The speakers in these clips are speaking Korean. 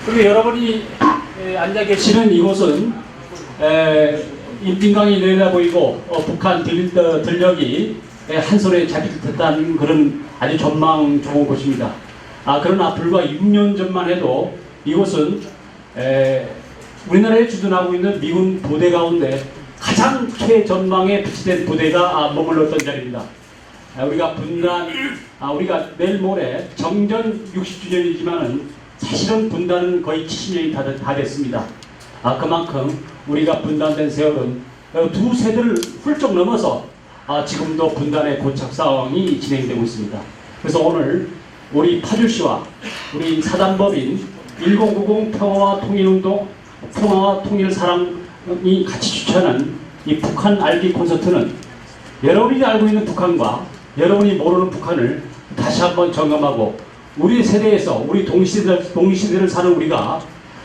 그리고 여러분이 앉아 계시는 이곳은 인fin강이 내려다 보이고 북한 들녘이 한 손에 잡힐 듯한 그런 아주 전망 좋은 곳입니다. 그러나 불과 6년 전만 해도 이곳은 우리나라에 주둔하고 있는 미군 부대 가운데 가장 최전방에 배치된 부대가 머물렀던 자리입니다. 우리가 내일 모레 정전 60주년이지만은 사실은 분단은 거의 70년이 다 됐습니다. 그만큼 우리가 분단된 세월은 두 세대를 훌쩍 넘어서 지금도 분단의 고착 상황이 진행되고 있습니다. 그래서 오늘 우리 파주시와 우리 사단법인 1090 평화와 통일운동, 평화와 통일사랑이 같이 주최하는 이 북한 알기 콘서트는 여러분이 알고 있는 북한과 여러분이 모르는 북한을 다시 한번 점검하고 우리 세대에서 우리 동시대를 사는 우리가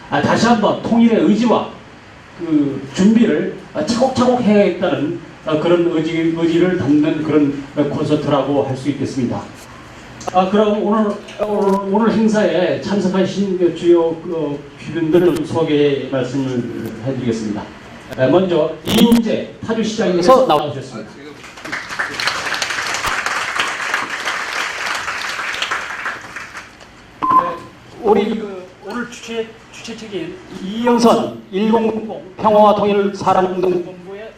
다시 한번 통일의 의지와 그 준비를 차곡차곡 해야겠다는 그런 의지를 담는 그런 콘서트라고 할 수 있겠습니다. 그럼 오늘 행사에 참석하신 주요 귀빈들을 소개 말씀을 해드리겠습니다. 먼저 이인재 파주시장님께서 나와주셨습니다. 우리 오늘 주최측인 이영선 1090 평화와 통일 사랑운동본부의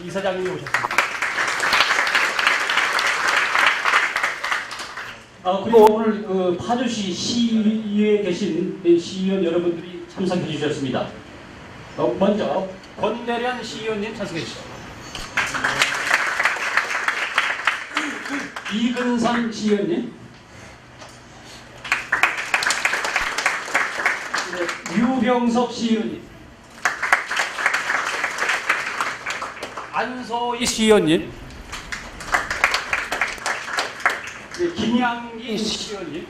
이사장님이 오셨습니다. 그리고 오늘 파주시 시의회에 계신 시의원 여러분들이 참석해 주셨습니다. 먼저 권대련 시의원님 참석해 주시죠. 이근상 시의원님, 유병석 시의원님, 안소희 시의원님, 김양기 시의원님,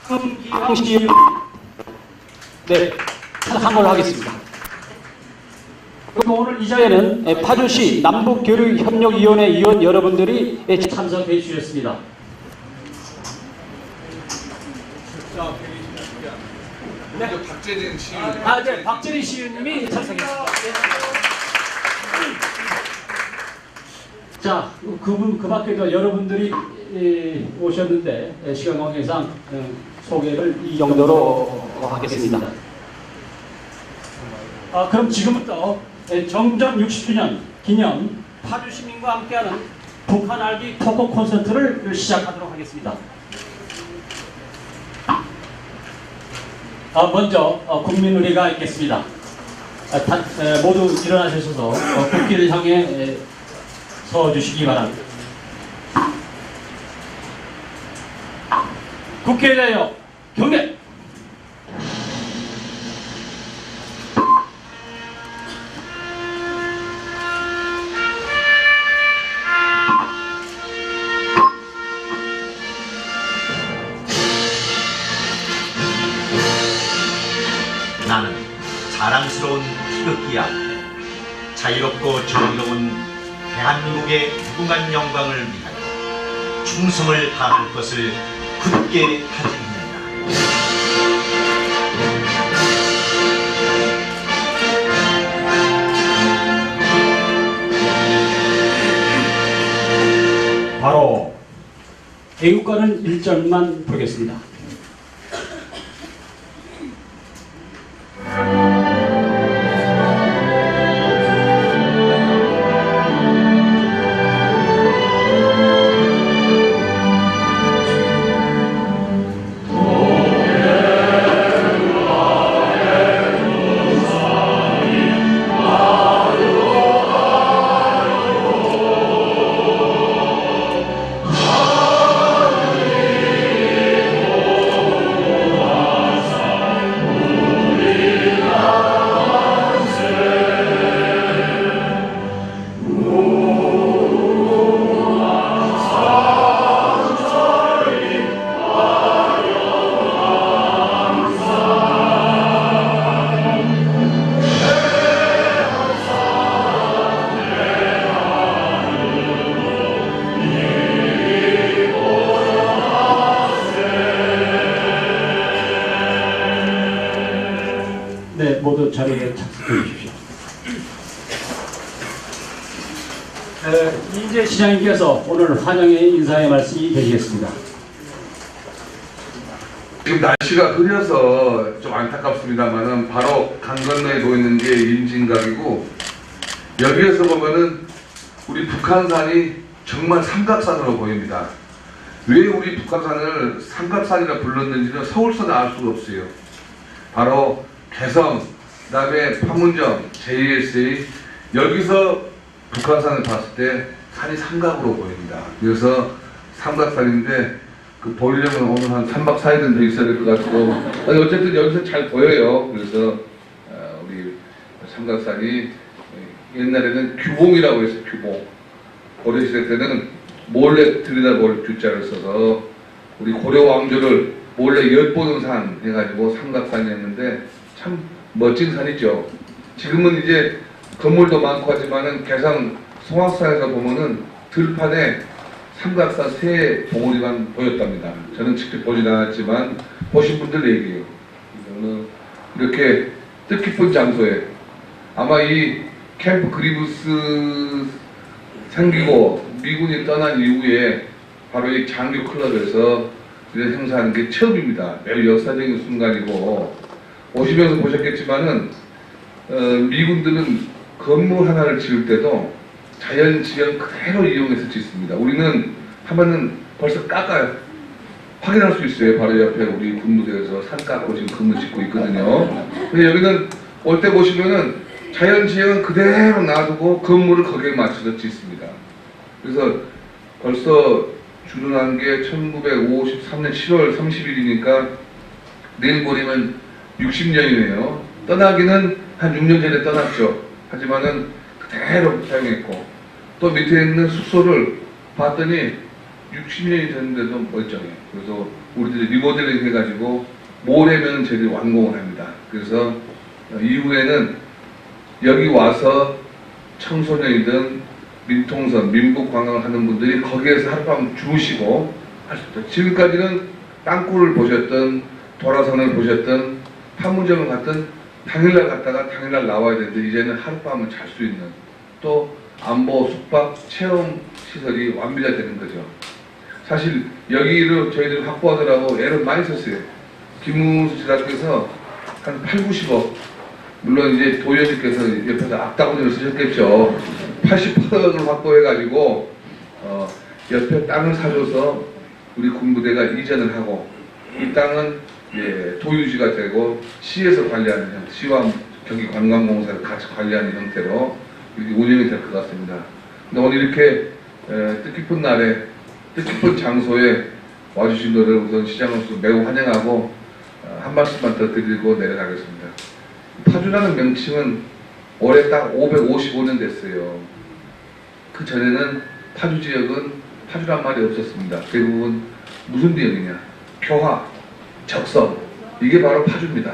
김기황 시의원님, 네, 참석을 하겠습니다. 그리고 오늘 이 자리에는 파주시 남북교류협력위원회 위원 여러분들이 참석해 주셨습니다. 네. 박재진 시의원. 네, 박재진 시의원님이 참석했습니다. 자, 그 밖에도 여러분들이 오셨는데 시간 관계상 소개를 이 정도로 하겠습니다. 그럼 지금부터 정전 60주년 기념 파주 시민과 함께하는 북한 알기 토크 콘서트를 시작하도록 하겠습니다. 먼저 국민의례가 있겠습니다. 모두 일어나셔서 국기를 향해 서주시기 바랍니다. 국회에 대하여 경례! 나는 자랑스러운 희극기야 자유롭고 정의로운 대한민국의 무궁한 영광을 위하여 충성을 다할 것을 굳게 다짐한다. 바로 애국가는 1절만 부르겠습니다. 이재 시장님께서 오늘 환영의 인사의 말씀이 되시겠습니다. 지금 날씨가 흐려서 좀 안타깝습니다만은 바로 강 건너에 놓여있는 게 임진각이고, 여기에서 보면은 우리 북한산이 정말 삼각산으로 보입니다. 왜 우리 북한산을 삼각산이라 불렀는지는 서울서는 알 수가 없어요. 바로 개성, 그 다음에 판문점, JSA, 여기서 북한산을 봤을 때 산이 삼각으로 보입니다. 그래서 삼각산인데 그 보려면 오늘 한 3박 4일은 더 있어야 될 것 같고, 어쨌든 여기서 잘 보여요. 그래서 우리 삼각산이 옛날에는 규봉이라고 했어요. 규봉. 고려시대 때는 몰래 들여다볼 규자를 써서 우리 고려 왕조를 몰래 엿보는 산 해가지고 삼각산이었는데 참 멋진 산이죠. 지금은 이제 건물도 많고 하지만은 개성 송악산에서 보면은 들판에 삼각산 새 봉우리만 보였답니다. 저는 직접 보진 않았지만 보신 분들 얘기해요. 이렇게 뜻깊은 장소에 아마 이 캠프 그리브스 생기고 미군이 떠난 이후에 바로 이 장교 클럽에서 이런 행사하는 게 처음입니다. 매우 역사적인 순간이고, 오시면서 보셨겠지만은 미군들은 건물 하나를 지을 때도 자연 지형 그대로 이용해서 짓습니다. 우리는 하면은 벌써 깎아요. 확인할 수 있어요. 바로 옆에 우리 군부대에서 산 깎고 지금 건물 짓고 있거든요. 근데 여기는 올 때 보시면은 자연 지형은 그대로 놔두고 건물을 거기에 맞춰서 짓습니다. 그래서 벌써 주둔한 게 1953년 7월 30일이니까 내일 모레면 60년이네요. 떠나기는 한 6년 전에 떠났죠. 하지만은 그대로 사용했고, 또 밑에 있는 숙소를 봤더니 60년이 됐는데도 멀쩡해요. 그래서 우리들이 리모델링 해가지고 모레면 저희들이 완공을 합니다. 그래서 이후에는 여기 와서 청소년이든 민통선, 민북 관광을 하는 분들이 거기에서 하룻밤 주무시고 할 수 있다. 지금까지는 땅굴을 보셨던, 도라선을 보셨던, 판문점을 갔던 당일날 갔다가 당일날 나와야 되는데 이제는 하룻밤을 잘 수 있는, 또 안보, 숙박, 체험 시설이 완비되는 거죠. 사실 여기를 저희들이 확보하더라고 애를 많이 썼어요. 김문수 지사께서 한 8, 90억, 물론 이제 도의원님께서 옆에서 악다구니를 쓰셨겠죠. 80억을 확보해가지고 옆에 땅을 사줘서 우리 군부대가 이전을 하고, 이 땅은 도유지가 되고 시에서 관리하는 형태, 시와 경기관광공사를 같이 관리하는 형태로 이렇게 운영이 될 것 같습니다. 근데 오늘 이렇게 뜻깊은 날에 뜻깊은 장소에 와주신 것을 우선 시장으로서 매우 환영하고 한 말씀만 더 드리고 내려가겠습니다. 파주라는 명칭은 올해 딱 555년 됐어요. 그 전에는 파주 지역은 파주란 말이 없었습니다. 대부분 무슨 지역이냐? 교화, 적성, 이게 바로 파주입니다.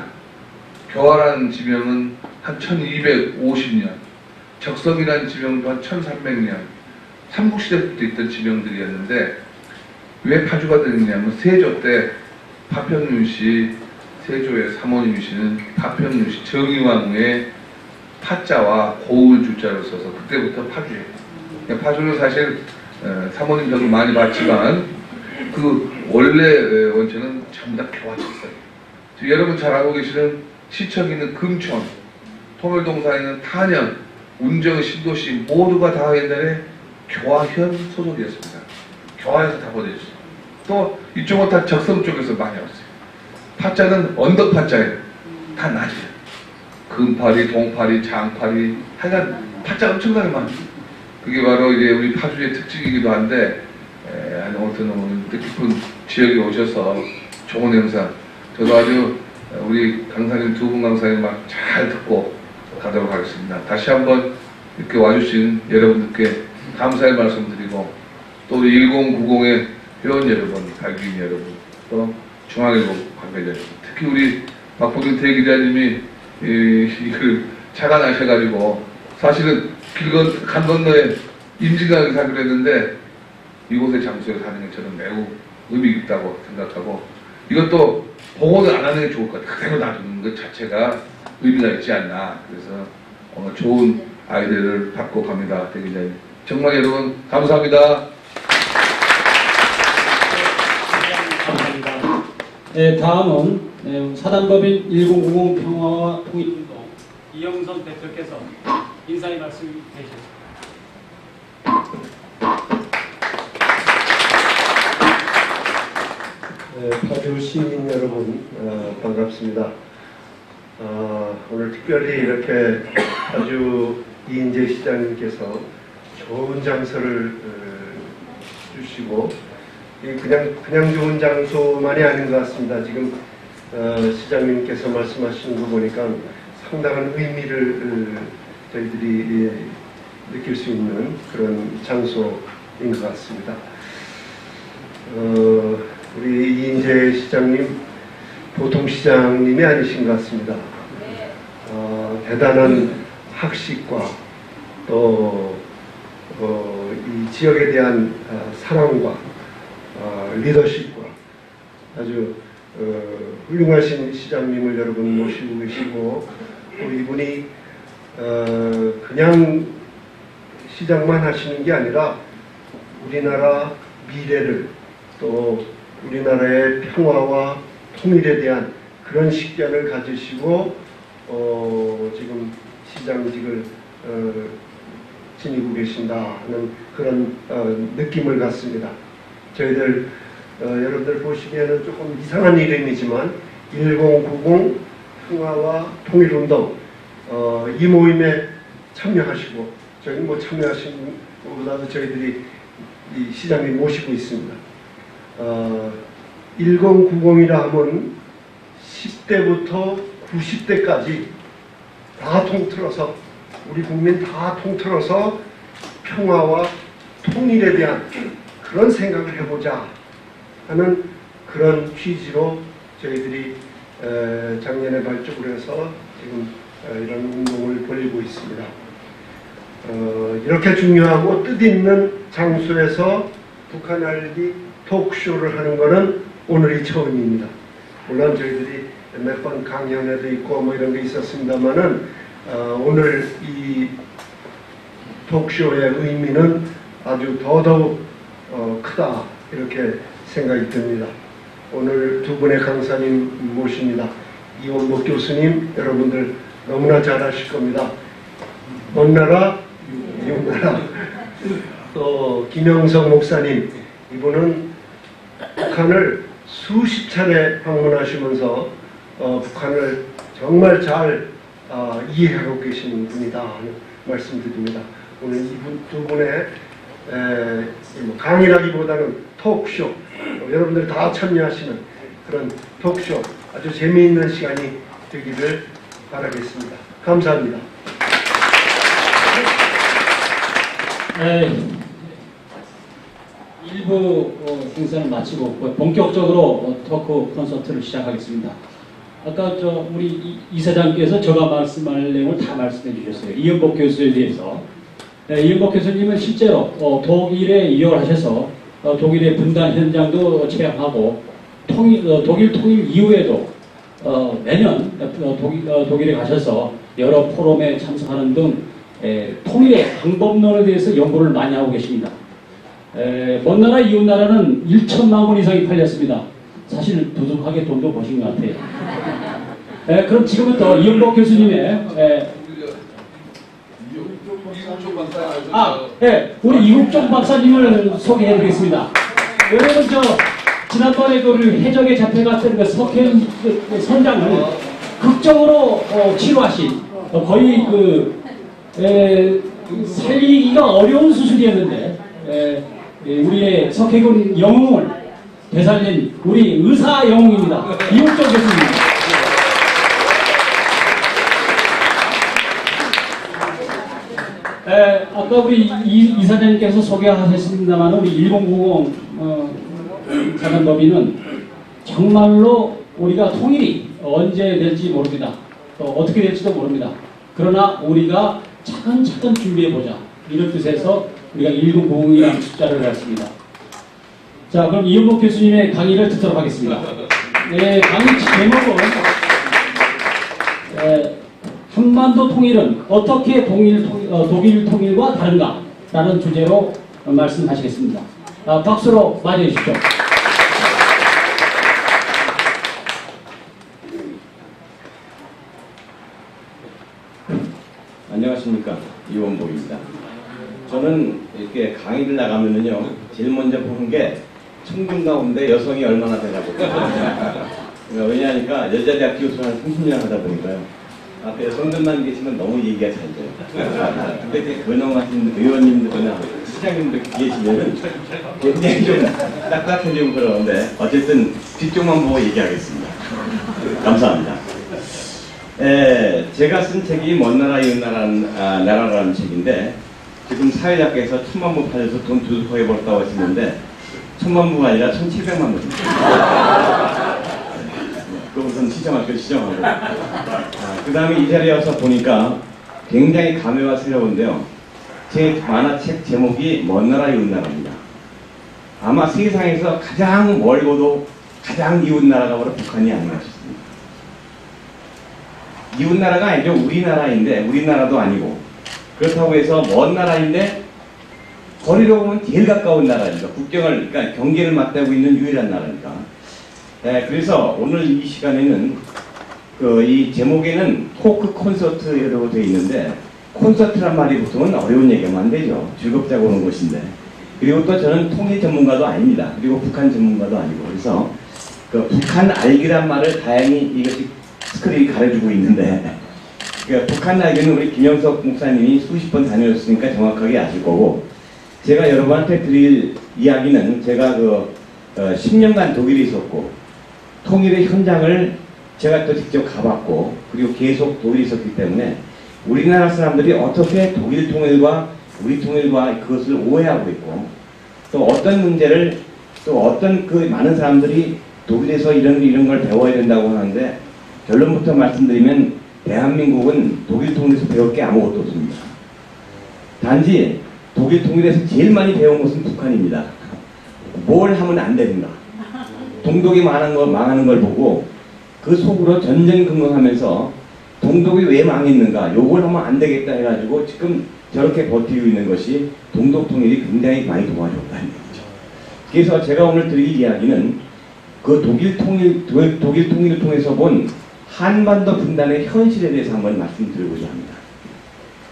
교화라는 지명은 한 1250년, 적성이라는 지명도 한 1300년, 삼국시대부터 있던 지명들이었는데, 왜 파주가 되느냐면 세조 때 파편윤씨, 세조의 사모님이시는 파편윤씨 정의왕후의 파자와 고을 주자를 써서 그때부터 파주예요. 파주는 사실 사모님 덕을 많이 받지만 그 원래 원체는 전부 다 교화적성이에요. 여러분 잘 알고 계시는 시청에 있는 금촌, 통일동산에 있는 탄현, 운정, 신도시 모두가 다 옛날에 교화현 소속이었습니다. 교화에서 다 보내줬어요. 또 이쪽은 다 적성 쪽에서 많이 왔어요. 파자는 언덕 파자예요. 다 낮이에요. 금파리, 동파리, 장파리, 하여간 파자 엄청나게 많아요. 그게 바로 이제 우리 파주의 특징이기도 한데, 아무튼 오늘 뜻깊은 지역에 오셔서 좋은 행사, 저도 아주 우리 강사님, 두 분 강사님 막 잘 듣고 가도록 하겠습니다. 다시 한번 이렇게 와주신 여러분들께 감사의 말씀드리고, 또 우리 1090의 회원 여러분, 발기인 여러분, 또 중앙일보 관계자 여러분, 특히 우리 박보균 대기자님이 이걸 차가 나셔가지고, 사실은 강 건너에 임진강에 사기로 했는데 이곳의 장소에 사는 게 저는 매우 의미 있다고 생각하고, 이것도 복원을 안 하는 게 좋을 것 같아요. 그대로 놔두는 것 자체가 의미가 있지 않나. 그래서 오늘 좋은 아이디어를 받고 갑니다. 대기자님. 정말 여러분 감사합니다. 감사합니다. 네, 다음은 사단법인 1090 평화와 통일운동 이영선 대표께서 인사의 말씀 해주셨습니다. 네, 파주 시민 여러분 반갑습니다. 오늘 특별히 이렇게 파주 이인재 시장님께서 좋은 장소를 주시고 그냥 좋은 장소만이 아닌 것 같습니다. 지금 시장님께서 말씀하시는 거 보니까 상당한 의미를 저희들이 느낄 수 있는 그런 장소인 것 같습니다. 우리 이인재 시장님 보통 시장님이 아니신 것 같습니다. 대단한 학식과 또 이 지역에 대한 사랑과 리더십과 아주 훌륭하신 시장님을 여러분 모시고 계시고 또 이분이 그냥 시장만 하시는 게 아니라 우리나라 미래를 또 우리나라의 평화와 통일에 대한 그런 식견을 가지시고 지금 시장직을 지니고 계신다 하는 그런 느낌을 갖습니다. 저희들 여러분들 보시기에는 조금 이상한 이름이지만 1090 평화와 통일운동 이 모임에 참여하시고 저희 뭐 참여하신 것보다도 저희들이 이 시장님 모시고 있습니다. 1090이라 하면 10대부터 90대까지 다 통틀어서 우리 국민 다 통틀어서 평화와 통일에 대한 그런 생각을 해보자 하는 그런 취지로 저희들이 작년에 발족을 해서 지금 이런 운동을 벌이고 있습니다. 이렇게 중요하고 뜻있는 장소에서 북한 알기 토크쇼를 하는 것은 오늘이 처음입니다. 물론 저희들이 몇 번 강연회도 있고 뭐 이런 게 있었습니다만은 오늘 이 토크쇼의 의미는 아주 더더욱 크다 이렇게 생각이 듭니다. 오늘 두 분의 강사님 모십니다. 이원복 교수님 여러분들 너무나 잘 아실 겁니다. 먼 나라 이웃나라. 또 김영석 목사님 이분은 북한을 수십 차례 방문하시면서 북한을 정말 잘 이해하고 계시는 분이다 하는 말씀드립니다. 오늘 이분 두 분의 강의라기보다는 토크쇼 여러분들이 다 참여하시는 그런 토크쇼 아주 재미있는 시간이 되기를 바라겠습니다. 감사합니다. 일부 행사를 마치고 본격적으로 토크 콘서트를 시작하겠습니다. 아까 우리 이사장께서 제가 말씀할 내용을 다 말씀해 주셨어요. 이은복 교수에 대해서. 이은복 교수님은 실제로 독일에 유학을 하셔서 독일의 분단 현장도 체험하고 독일 통일 이후에도 매년 독일에 가셔서 여러 포럼에 참석하는 등 통일의 방법론에 대해서 연구를 많이 하고 계십니다. 먼 나라 이웃 나라는 1천만 권 이상이 팔렸습니다. 사실 두둑하게 돈도 버신 것 같아요. 그럼 지금부터 이은복 교수님의 우리 이국종 박사님을 소개해드리겠습니다. 여러분 지난번에 그 해적의 자폐 같은 그 석현 선장을 극적으로 치료하신 거의 살리기가 어려운 수술이었는데 우리의 석해군 영웅을 되살린 우리 의사 영웅입니다. 이국종 교수님. 아까 우리 이사장님께서 소개하셨습니다만 우리 1090 사단법인은 정말로 우리가 통일이 언제 될지 모릅니다. 또 어떻게 될지도 모릅니다. 그러나 우리가 차근차근 준비해보자 이런 뜻에서 우리가 1090이라는 숫자를 갖습니다. 자, 그럼 이은복 교수님의 강의를 듣도록 하겠습니다. 강의 제목은 한반도 통일은 어떻게 독일 통일과 다른가? 라는 주제로 말씀하시겠습니다. 박수로 맞이해 주십시오. 안녕하십니까, 이원복입니다. 저는 이렇게 강의를 나가면은요, 제일 먼저 보는 게 청중 가운데 여성이 얼마나 되라고. 왜냐하니까 여자대학 교수를 한 30년 하다 보니까요. 앞에 여성들만 계시면 너무 얘기가 잘 돼요. 근데 이제 근엄하신 의원님들이나 시장님들 계시면은 굉장히 좀 딱딱해지고 그러는데 어쨌든 뒤쪽만 보고 얘기하겠습니다. 감사합니다. 제가 쓴 책이 먼 나라 이웃 나라라는 책인데 지금 사회자께서 1000만 부 팔려서 돈 두둑하게 벌었다고 하시는데 1000만 부가 아니라 1700만 부입니다. 그것은 시정할 걸 시정하고 그 다음에 이 자리에 와서 보니까 굉장히 감회가 새로운데요. 제 만화책 제목이 먼 나라 이웃 나라입니다. 아마 세상에서 가장 멀고도 가장 이웃 나라가 바로 북한이 아닌가 싶습니다. 이웃 나라가 아니죠. 우리나라인데 우리나라도 아니고 그렇다고 해서 먼 나라인데 거리로 보면 제일 가까운 나라니까 국경을 그러니까 경계를 맞대고 있는 유일한 나라니까. 그래서 오늘 이 시간에는 이 제목에는 토크 콘서트라고 되어 있는데 콘서트란 말이 보통은 어려운 얘기하면 안 되죠. 즐겁자고 오는 곳인데 그리고 또 저는 통일 전문가도 아닙니다. 그리고 북한 전문가도 아니고 그래서 그 북한 알기란 말을 다행히 이것이 스크린이 가려주고 있는데 그러니까 북한 알기는 우리 김영석 목사님이 수십 번 다녀오셨으니까 정확하게 아실 거고 제가 여러분한테 드릴 이야기는 제가 10년간 독일에 있었고 통일의 현장을 제가 또 직접 가봤고 그리고 계속 독일에 있었기 때문에 우리나라 사람들이 어떻게 독일 통일과 우리 통일과 그것을 오해하고 있고 또 어떤 문제를 또 어떤 그 많은 사람들이 독일에서 이런 걸 배워야 된다고 하는데 결론부터 말씀드리면 대한민국은 독일 통일에서 배울 게 아무것도 없습니다. 단지 독일 통일에서 제일 많이 배운 것은 북한입니다. 뭘 하면 안 되는가. 동독이 망하는 걸 보고 그 속으로 전전긍긍하면서 동독이 왜 망했는가 요걸 하면 안 되겠다 해가지고 지금 저렇게 버티고 있는 것이 동독 통일이 굉장히 많이 도와줬다는 얘기죠. 그래서 제가 오늘 드릴 이야기는 그 독일 통일을 통해서 본 한반도 분단의 현실에 대해서 한번 말씀드리고자 합니다.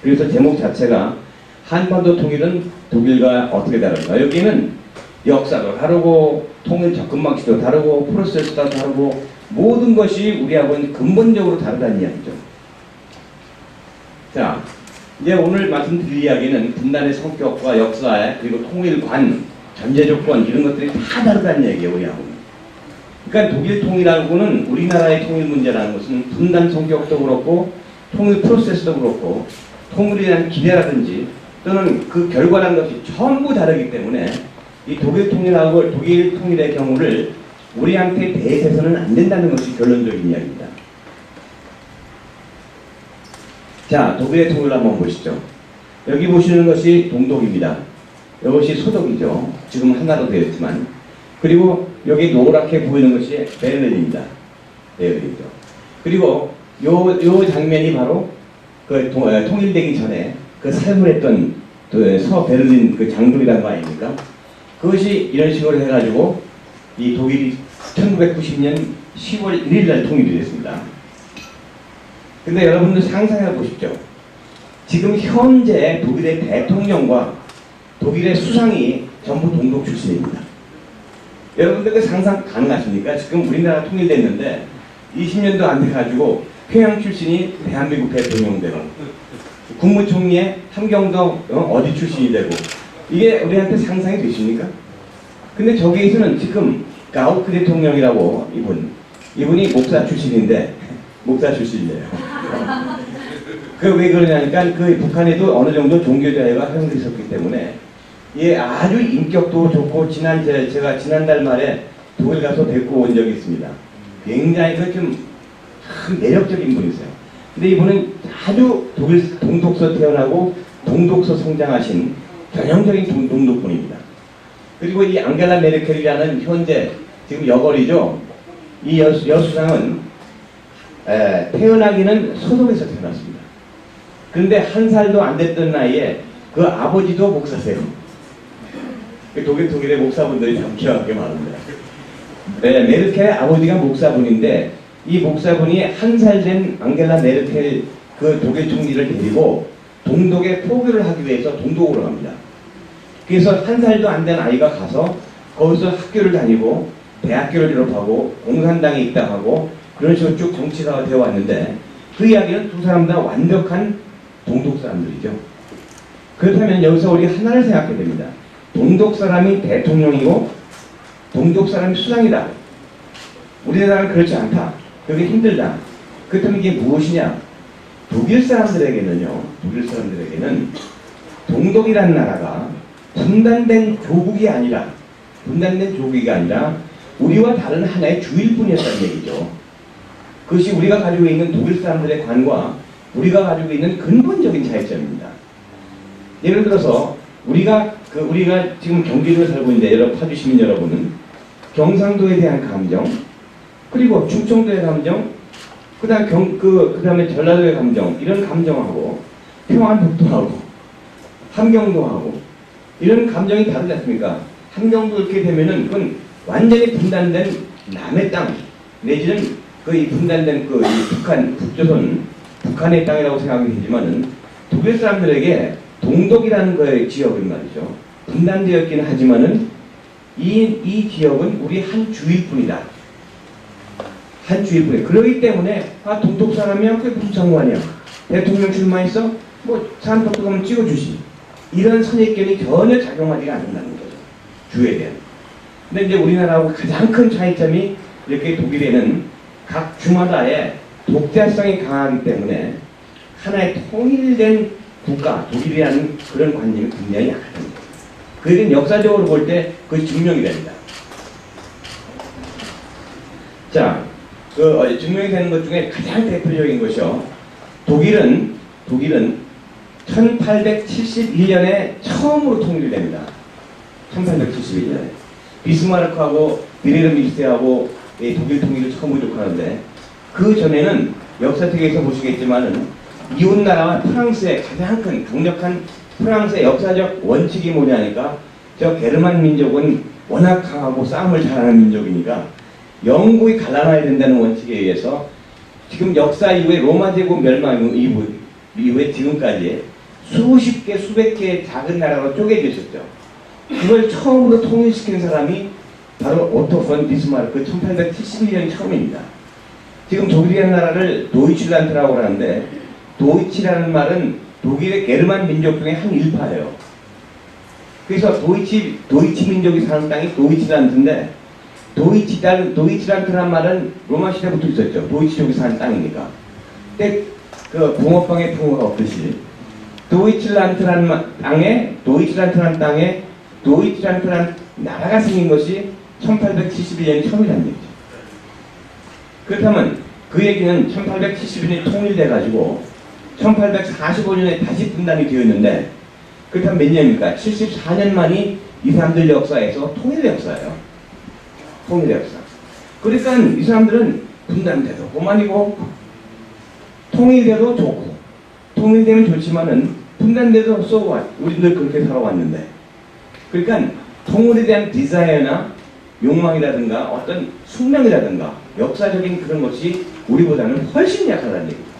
그래서 제목 자체가 한반도 통일은 독일과 어떻게 다른가. 여기는 역사도 다르고 통일 접근 방식도 다르고 프로세스도 다르고 모든 것이 우리하고는 근본적으로 다르다는 이야기죠. 자, 이제 오늘 말씀드릴 이야기는 분단의 성격과 역사 그리고 통일관, 전제 조건 이런 것들이 다 다르다는 얘기예요. 우리하고는. 그러니까 독일 통일하고는 우리나라의 통일 문제라는 것은 분단 성격도 그렇고 통일 프로세스도 그렇고 통일에 대한 기대라든지 또는 그 결과라는 것이 전부 다르기 때문에 이 독일 통일의 경우를 우리한테 대해서는 안 된다는 것이 결론적인 이야기입니다. 자, 독일의 통일을 한번 보시죠. 여기 보시는 것이 동독입니다. 이것이 소독이죠. 지금 하나로 되어 있지만 그리고 여기 노랗게 보이는 것이 베를린입니다. 베를린이죠. 그리고 요 장면이 바로 그 통일되기 전에 그 삶을 했던 서베를린 그 장독이란 거 아닙니까? 그것이 이런 식으로 해가지고 이 독일이 1990년 10월 1일 날 통일이 됐습니다. 근데 여러분들 상상해 보십시오. 지금 현재 독일의 대통령과 독일의 수상이 전부 동독 출신입니다. 여러분들 그 상상 가능하십니까? 지금 우리나라 통일됐는데 20년도 안 돼가지고 평양 출신이 대한민국 대통령 되고 국무총리의 함경도 어디 출신이 되고 이게 우리한테 상상이 되십니까? 근데 저기에서는 지금 가우크 대통령이라고 이분이 목사 출신인데 목사 출신이에요. 그 왜 그러냐니까 그 북한에도 어느 정도 종교 자유가 허용되어 있었기 때문에 예 아주 인격도 좋고 제가 지난달 말에 독일 가서 뵙고 온 적이 있습니다. 굉장히 좀 매력적인 분이세요. 근데 이분은 아주 독일 동독서 태어나고 동독서 성장하신 전형적인 동독분입니다. 그리고 이 앙겔라 메르켈이라는 현재 지금 여걸이죠. 이 여수상은 태어나기는 소돔에서 태어났습니다. 그런데 한 살도 안 됐던 나이에 그 아버지도 목사세요. 독일의 목사분들이 참 기억하게 많은데. 네, 메르켈 아버지가 목사분인데 이 목사분이 한 살 된 앙겔라 메르켈 그 독일 총리를 데리고 동독에 포교를 하기 위해서 동독으로 갑니다. 그래서 한 살도 안 된 아이가 가서 거기서 학교를 다니고 대학교를 졸업하고 공산당에 입당하고 그런 식으로 쭉 정치가 되어 왔는데 그 이야기는 두 사람 다 완벽한 동독 사람들이죠. 그렇다면 여기서 우리 하나를 생각해야 됩니다. 동독 사람이 대통령이고 동독 사람이 수장이다. 우리나라는 그렇지 않다. 그게 힘들다. 그렇다면 이게 무엇이냐? 독일 사람들에게는 동독이라는 나라가 분단된 조국이 아니라 우리와 다른 하나의 주일 뿐이었다는 얘기죠. 그것이 우리가 가지고 있는 독일 사람들의 관과 우리가 가지고 있는 근본적인 차이점입니다. 예를 들어서 우리가 지금 경기도에 살고 있는데 여러분 파주시민 여러분은 경상도에 대한 감정, 그리고 충청도의 감정, 그다음에 전라도의 감정, 이런 감정하고 평안북도하고 함경도하고 이런 감정이 다르지 않습니까? 함경도 이렇게 되면은 그건 완전히 분단된 남의 땅 내지는 이 분단된 이 북한의 땅이라고 생각이 되지만은 독일 사람들에게 동독이라는 거의 지역은 말이죠. 분단되었기는 하지만은 이 지역은 우리 한 주일뿐이다. 한 주일뿐이다. 그러기 때문에 동독 사람이야 그게 무슨 상관이야. 대통령 출마했어? 뭐 사람 독도 가면 찍어주시. 이런 선입견이 전혀 작용하지가 않는다는 거죠. 주에 대한. 근데 이제 우리나라하고 가장 큰 차이점이 이렇게 독일에는 각 주마다의 독자성이 강하기 때문에 하나의 통일된 국가, 독일이라는 그런 관념이 굉장히 약합니다. 그게 역사적으로 볼 때 그것이 증명이 됩니다. 자, 증명이 되는 것 중에 가장 대표적인 것이요. 독일은 1871년에 처음으로 통일됩니다. 1871년에. 비스마르크하고 비레르 밀스하고 독일 통일을 처음 이룩하는데 그 전에는 역사책에서 보시겠지만은 이웃나라와 프랑스의 가장 큰 강력한 프랑스의 역사적 원칙이 뭐냐니까 저 게르만 민족은 워낙 강하고 싸움을 잘하는 민족이니까 영국이 갈라놔야 된다는 원칙에 의해서 지금 역사 이후에 로마 제국 멸망 이후에 지금까지 수십 개 수백 개의 작은 나라로 쪼개져 있었죠. 그걸 처음으로 통일시킨 사람이 바로 오토 폰 비스마르크 1871년 처음입니다. 지금 독일이라는 나라를 도이칠란드라고 하는데 도이치라는 말은 독일의 게르만 민족 중에 한 일파예요. 그래서 도이치 민족이 사는 땅이 도이칠란드인데 도이칠란드란 말은 로마 시대부터 있었죠. 도이치족이 사는 땅이니까. 근데 그 붕어빵에 붕어가 없듯이 도이칠란드라는 땅에 도이칠란드라는 나라가 생긴 것이 1871년이 처음이라는 얘기죠. 그렇다면 그 얘기는 1871년이 통일돼가지고 1845년에 다시 분단이 되었는데 그렇다면 몇 년입니까? 74년 만이 이 사람들 역사에서 통일의 역사예요. 통일의 역사. 그러니까 이 사람들은 분단돼도 그만이고 통일돼도 좋고 통일되면 좋지만은 분단돼도 쏘고 우리들 그렇게 살아왔는데 그러니까 통일에 대한 디자이어나 욕망이라든가 어떤 숙명이라든가 역사적인 그런 것이 우리보다는 훨씬 약하다는 얘기입니다.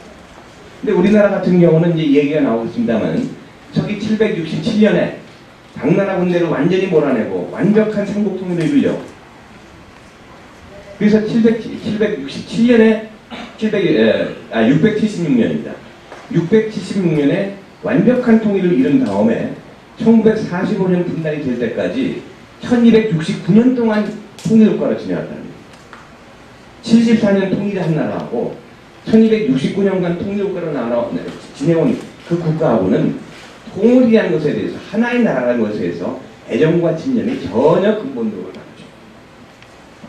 근데 우리나라 같은 경우는 이제 얘기가 나오고 있습니다만 저기 767년에 당나라 군대를 완전히 몰아내고 완벽한 삼국 통일을 이루려 그래서 676년입니다. 676년에 완벽한 통일을 이룬 다음에 1945년 분단이 될 때까지 1269년 동안 통일국가로 지내왔다는 거예요. 74년 통일한 나라하고 1269년간 통일국가로 지내온 그 국가하고는 통일이라는 것에 대해서 하나의 나라라는 것에 대해서 애정과 친념이 전혀 근본적으로 다르죠.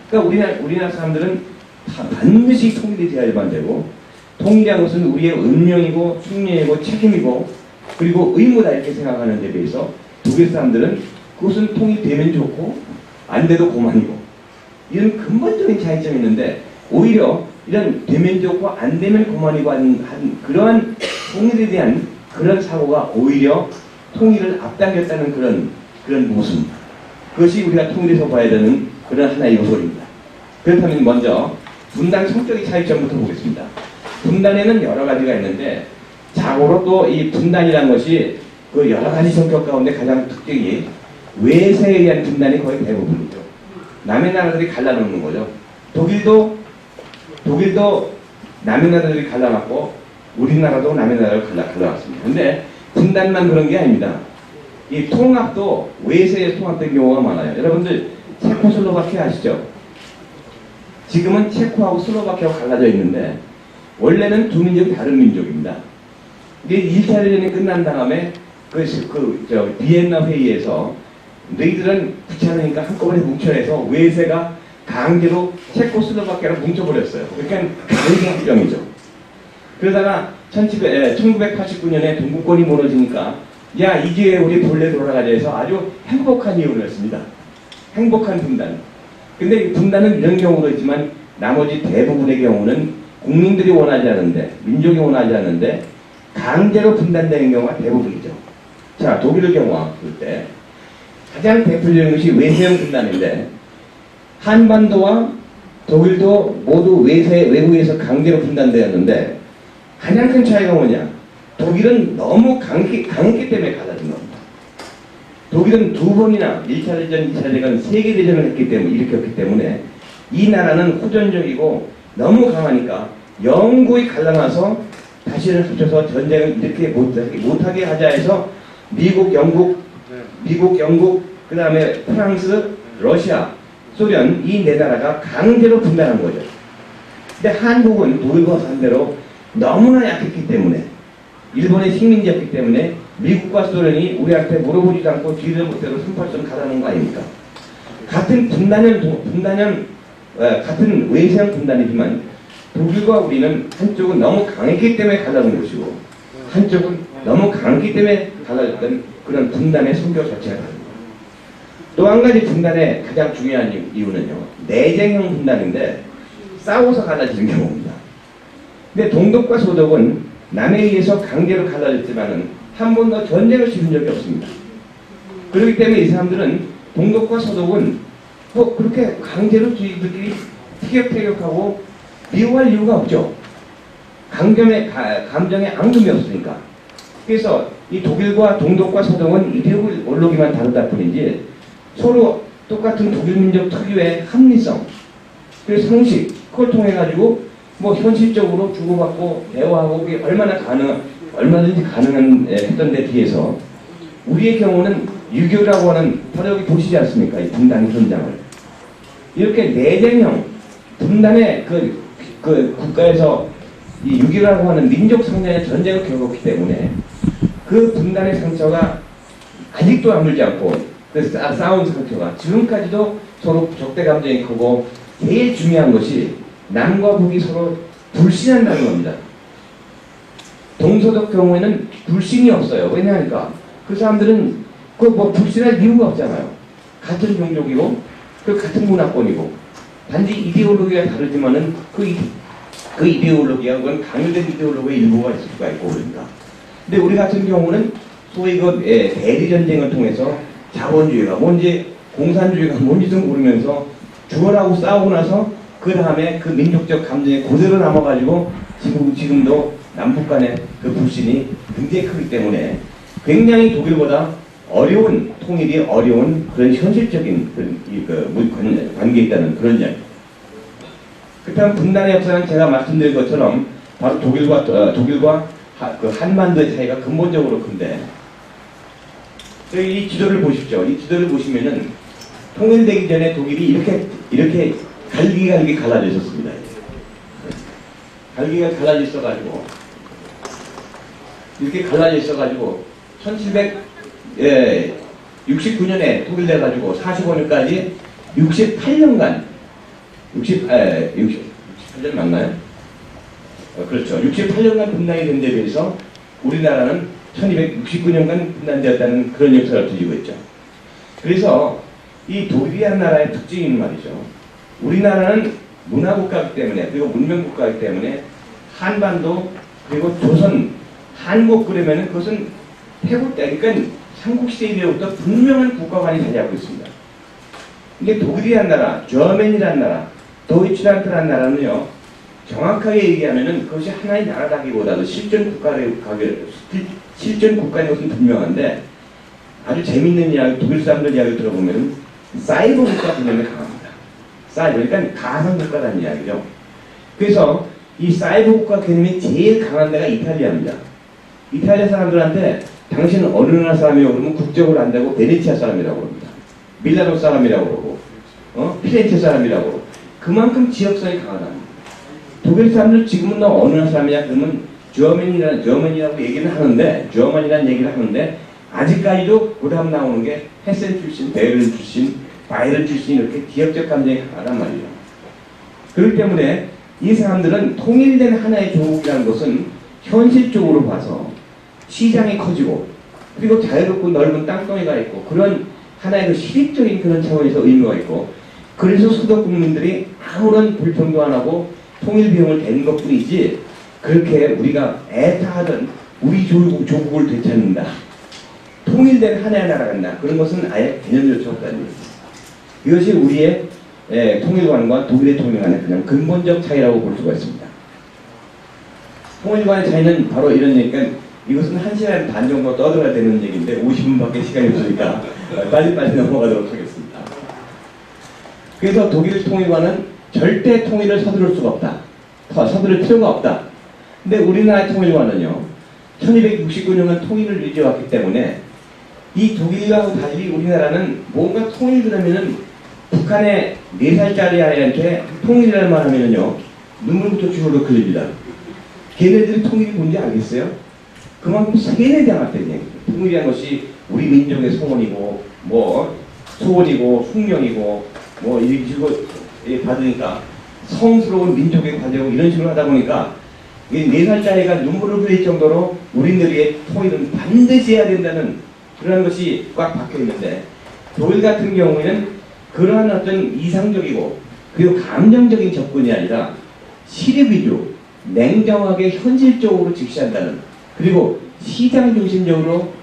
그러니까 우리나라 사람들은 다 반드시 통일이 되어야만 되고 통일이라는 것은 우리의 운명이고 숙명이고 책임이고 그리고 의무다 이렇게 생각하는 데 비해서 독일 사람들은 그것은 통일되면 좋고 안 돼도 고만이고 이런 근본적인 차이점이 있는데 오히려 이런 되면 좋고 안 되면 고만이고 한 그러한 통일에 대한 그런 사고가 오히려 통일을 앞당겼다는 그런 모습. 그것이 우리가 통일에서 봐야 되는 그런 하나의 요소입니다. 그렇다면 먼저 분단 성격의 차이점부터 보겠습니다. 분단에는 여러 가지가 있는데 자고로 또 이 분단이라는 것이 그 여러 가지 성격 가운데 가장 특징이 외세에 의한 분단이 거의 대부분이죠. 남의 나라들이 갈라놓는 거죠. 독일도 남의 나라들이 갈라놨고 우리나라도 남의 나라를 갈라놨습니다. 근데 분단만 그런 게 아닙니다. 이 통합도 외세에 통합된 경우가 많아요. 여러분들 체코슬로바키아 아시죠? 지금은 체코하고 슬로바키아가 갈라져 있는데 원래는 두 민족이 다른 민족입니다. 이게 1차 대전이 끝난 다음에 비엔나 회의에서 너희들은 귀찮으니까 한꺼번에 뭉쳐내서 외세가 강제로 체코슬로바키아를 뭉쳐버렸어요. 그러니까 가리기 합병이죠. 그러다가 1989년에 동구권이 무너지니까 야 이제 우리 본래 돌아가자 해서 아주 행복한 이유를 했습니다. 행복한 분단. 근데 이 분단은 이런 경우도 있지만 나머지 대부분의 경우는 국민들이 원하지 않는데 민족이 원하지 않는데 강제로 분단되는 경우가 대부분이죠. 자, 독일의 경우와 볼 때 가장 대표적인 것이 외세형 분단인데 한반도와 독일도 모두 외부에서 강제로 분단되었는데 가장 큰 차이가 뭐냐? 독일은 너무 강했기 때문에 갈라진 겁니다. 독일은 두 번이나 1차 대전, 2차 대전, 세계대전을 일으켰기 때문에 이 나라는 호전적이고 너무 강하니까 영구히 갈라놔서 다시를 합쳐서 전쟁을 이렇게 못하게 하자 해서 미국, 영국, 그 다음에 프랑스, 러시아, 소련 이 네 나라가 강제로 분단한 거죠. 근데 한국은 독일과 반대로 너무나 약했기 때문에 일본의 식민지였기 때문에 미국과 소련이 우리한테 물어보지도 않고 뒤를 못대로 38선 가라는 거 아닙니까? 같은 같은 외세형 분단이지만 독일과 우리는 한쪽은 너무 강했기 때문에 갈라진 것이고 한쪽은 너무 강했기 때문에 갈라졌던 그런 분단의 성격 자체가 다릅니다. 또 한 가지 분단의 가장 중요한 이유는요. 내쟁형 분단인데 싸워서 갈라지는 경우입니다. 근데 동독과 소독은 남에 의해서 강제로 갈라졌지만은 한 번도 전쟁을 치른 적이 없습니다. 그렇기 때문에 이 사람들은 동독과 서독은 뭐 그렇게 강제로 저희들끼리 티격태격하고 미워할 이유가 없죠. 감정의 앙금이 없으니까. 그래서 이 독일과 동독과 서독은 이데올로기만 다르다 뿐이지 서로 똑같은 독일 민족 특유의 합리성, 그래서 상식, 그걸 통해 가지고 뭐 현실적으로 주고받고 대화하고 그게 얼마든지 가능한 했던 데 비해서 우리의 경우는 유교라고 하는 바로 여기 보시지 않습니까? 이 분단의 현장을. 이렇게 내쟁형 분단의 그 국가에서 이 유교라고 하는 민족 상대의 전쟁을 겪었기 때문에 그 분단의 상처가 아직도 아물지 않고 그 싸운 상처가 지금까지도 서로 적대 감정이 크고 제일 중요한 것이 남과 북이 서로 불신한다는 겁니다. 동서독 경우에는 불신이 없어요. 왜냐하니까 그 사람들은 그 뭐 불신할 이유가 없잖아요. 같은 종족이고 그 같은 문화권이고 단지 이데올로기가 다르지만은 그 이데올로기가 그건 강요된 이데올로기의 일부가 있을 수가 있고 그러니까. 근데 우리 같은 경우는 소위 그 대리 전쟁을 통해서 자본주의가 뭔지 공산주의가 뭔지도 모르면서 죽어나고 싸우고 나서 그 다음에 그 민족적 감정이 그대로 남아가지고 지금도 남북 간의 그 불신이 굉장히 크기 때문에 굉장히 독일보다 통일이 어려운 그런 현실적인 관계에 있다는 그런 이야기. 그렇다면 분단의 역사는 제가 말씀드린 것처럼 바로 독일과 그 한반도의 차이가 근본적으로 큰데 이 지도를 보십시오. 이 지도를 보시면은 통일되기 전에 독일이 이렇게 갈기갈기 갈라져 있었습니다. 갈기가 갈라져 있어가지고 이렇게 갈라져 있어가지고 1769년에 통일돼가지고 45년까지 68년간 68년 맞나요? 그렇죠. 68년간 분단이 된 데 비해서 우리나라는 1269년간 분단되었다는 그런 역사를 가지고 있죠. 그래서 이 독일이라는 나라의 특징이 말이죠. 우리나라는 문화국가이기 때문에 그리고 문명국가이기 때문에 한반도 그리고 조선, 한국 그러면은 그것은 태국 때 그러니까 삼국시대 이후부터 분명한 국가관이 자리하고 있습니다. 이게 독일이란 나라, 저맨이란 나라, 도이치란트란 나라는요, 정확하게 얘기하면은 그것이 하나의 나라라기보다도 실존 국가의 것은 분명한데, 아주 재밌는 이야기, 독일 사람들 이야기 들어보면 사이버 국가 개념이 강합니다. 사이버, 그러니까 가상 국가라는 이야기죠. 그래서 이 사이버 국가 개념이 제일 강한 데가 이탈리아입니다. 이탈리아 사람들한테 당신은 어느 나라 사람이라고 그러면 국적을 안 대고 베네치아 사람이라고 그럽니다. 밀라노 사람이라고 그러고, 피렌체 사람이라고 그러고, 그만큼 지역성이 강하답니다. 독일 사람들 지금은 너 어느 나라 사람이냐 그러면 저먼이라고 얘기는 하는데, 저먼이라는 얘기를 하는데, 아직까지도 그 다음 나오는 게 헤센 출신, 베를린 출신, 바이런 출신 이렇게 지역적 감정이 강하단 말이죠. 그렇기 때문에 이 사람들은 통일된 하나의 조국이라는 것은 현실적으로 봐서 시장이 커지고 그리고 자유롭고 넓은 땅덩이가 있고 그런 하나의 그 시립적인 그런 차원에서 의미가 있고 그래서 수도 국민들이 아무런 불평도 안 하고 통일 비용을 댄 것뿐이지 그렇게 우리가 애타하던 우리 조국을 되찾는다. 통일된 하나의 나라가 된다. 그런 것은 아예 개념조차 없다는 얘기입니다. 이것이 우리의 통일관과 독일의 통일관의 그냥 근본적 차이라고 볼 수가 있습니다. 통일관의 차이는 바로 이런 얘기니까 이것은 1시간 반 정도 떠들어야 되는 얘기인데 50분밖에 시간이 없으니까 빨리빨리 넘어가도록 하겠습니다. 그래서 독일 통일관은 절대 통일을 서두를 수가 없다. 서두를 필요가 없다. 근데 우리나라의 통일관은요. 1269년은 통일을 유지해왔기 때문에 이 독일과 달리 우리나라는 뭔가 통일 그러면은 북한의 4살짜리 아이한테 통일이라는 말 하면은요. 눈물부터 주르륵 흘립니다. 걔네들이 통일이 뭔지 알겠어요? 그만큼 세뇌당했다는 얘기죠. 통일이라는 것이 우리 민족의 소원이고 뭐 소원이고 숙명이고 뭐 이런 식으로 받으니까 성스러운 민족의 과제고 이런 식으로 하다 보니까 이 4살짜리가 눈물을 흘릴 정도로 우리들의 통일은 반드시 해야 된다는 그런 것이 꽉 박혀 있는데 독일 같은 경우에는 그러한 어떤 이상적이고 그리고 감정적인 접근이 아니라 시립 위주, 냉정하게 현실적으로 직시한다는 그리고 시장 중심적으로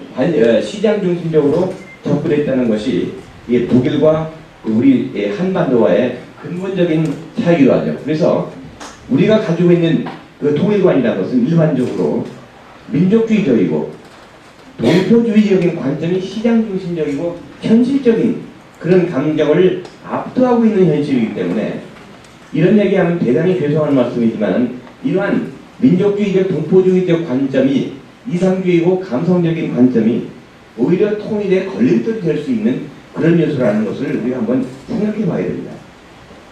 접근했다는 것이 독일과 우리 한반도와의 근본적인 차이기도 하죠. 그래서 우리가 가지고 있는 그 통일관이라는 것은 일반적으로 민족주의적이고 동표주의적인 관점이 시장 중심적이고 현실적인 그런 감정을 압도하고 있는 현실이기 때문에 이런 얘기하면 대단히 죄송한 말씀이지만 이러한 민족주의적 동포주의적 관점이 이상주의고 감성적인 관점이 오히려 통일에 걸림돌이 될 수 있는 그런 요소라는 것을 우리가 한번 생각해 봐야 됩니다.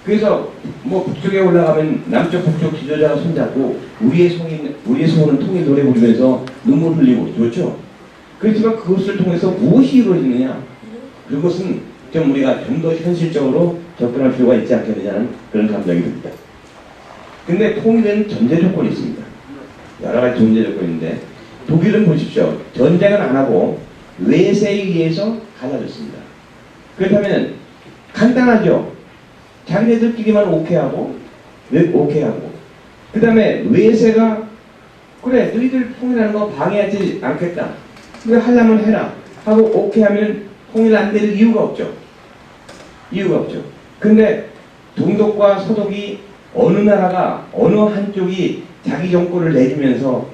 그래서 뭐 북쪽에 올라가면 남쪽 북쪽 지도자가 손잡고 우리의 소원은 통일 노래 부르면서 눈물 흘리고 좋죠. 그렇지만 그것을 통해서 무엇이 이루어지느냐 그것은 좀 우리가 좀 더 현실적으로 접근할 필요가 있지 않겠느냐는 그런 감정이 듭니다. 근데 통일에는 전제 조건이 있습니다. 여러 가지 전제 조건인데 독일은 보십시오. 전쟁을 안 하고 외세에 의해서 갈라졌습니다. 그렇다면 간단하죠. 자기네들끼리만 오케이하고 그 다음에 외세가 그래 너희들 통일하는 거 방해하지 않겠다. 그래 하려면 해라 하고 오케이하면 통일 안 될 이유가 없죠. 근데 동독과 서독이 어느 나라가 어느 한쪽이 자기 정권을 내리면서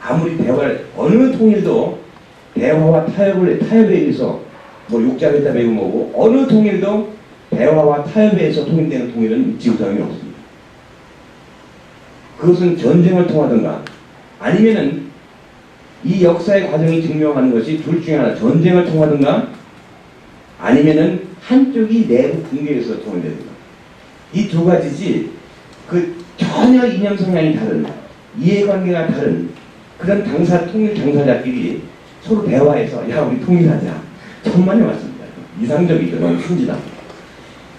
아무리 대화를 어느 통일도 대화와 타협에 의해서 뭐 육자겠다 매고 뭐고 어느 통일도 대화와 타협에 의해서 통일되는 통일은 지구상에 없습니다. 그것은 전쟁을 통하든가 아니면은 이 역사의 과정이 증명하는 것이 둘 중에 하나 전쟁을 통하든가 아니면은 한쪽이 내부 붕괴에서 통일되든가 이 두 가지지 그 전혀 이념 성향이 다른 이해관계가 다른 그런 통일 당사자끼리 서로 대화해서 야 우리 통일하자 천만에 맞습니다. 이상적이죠. 너무 순진하고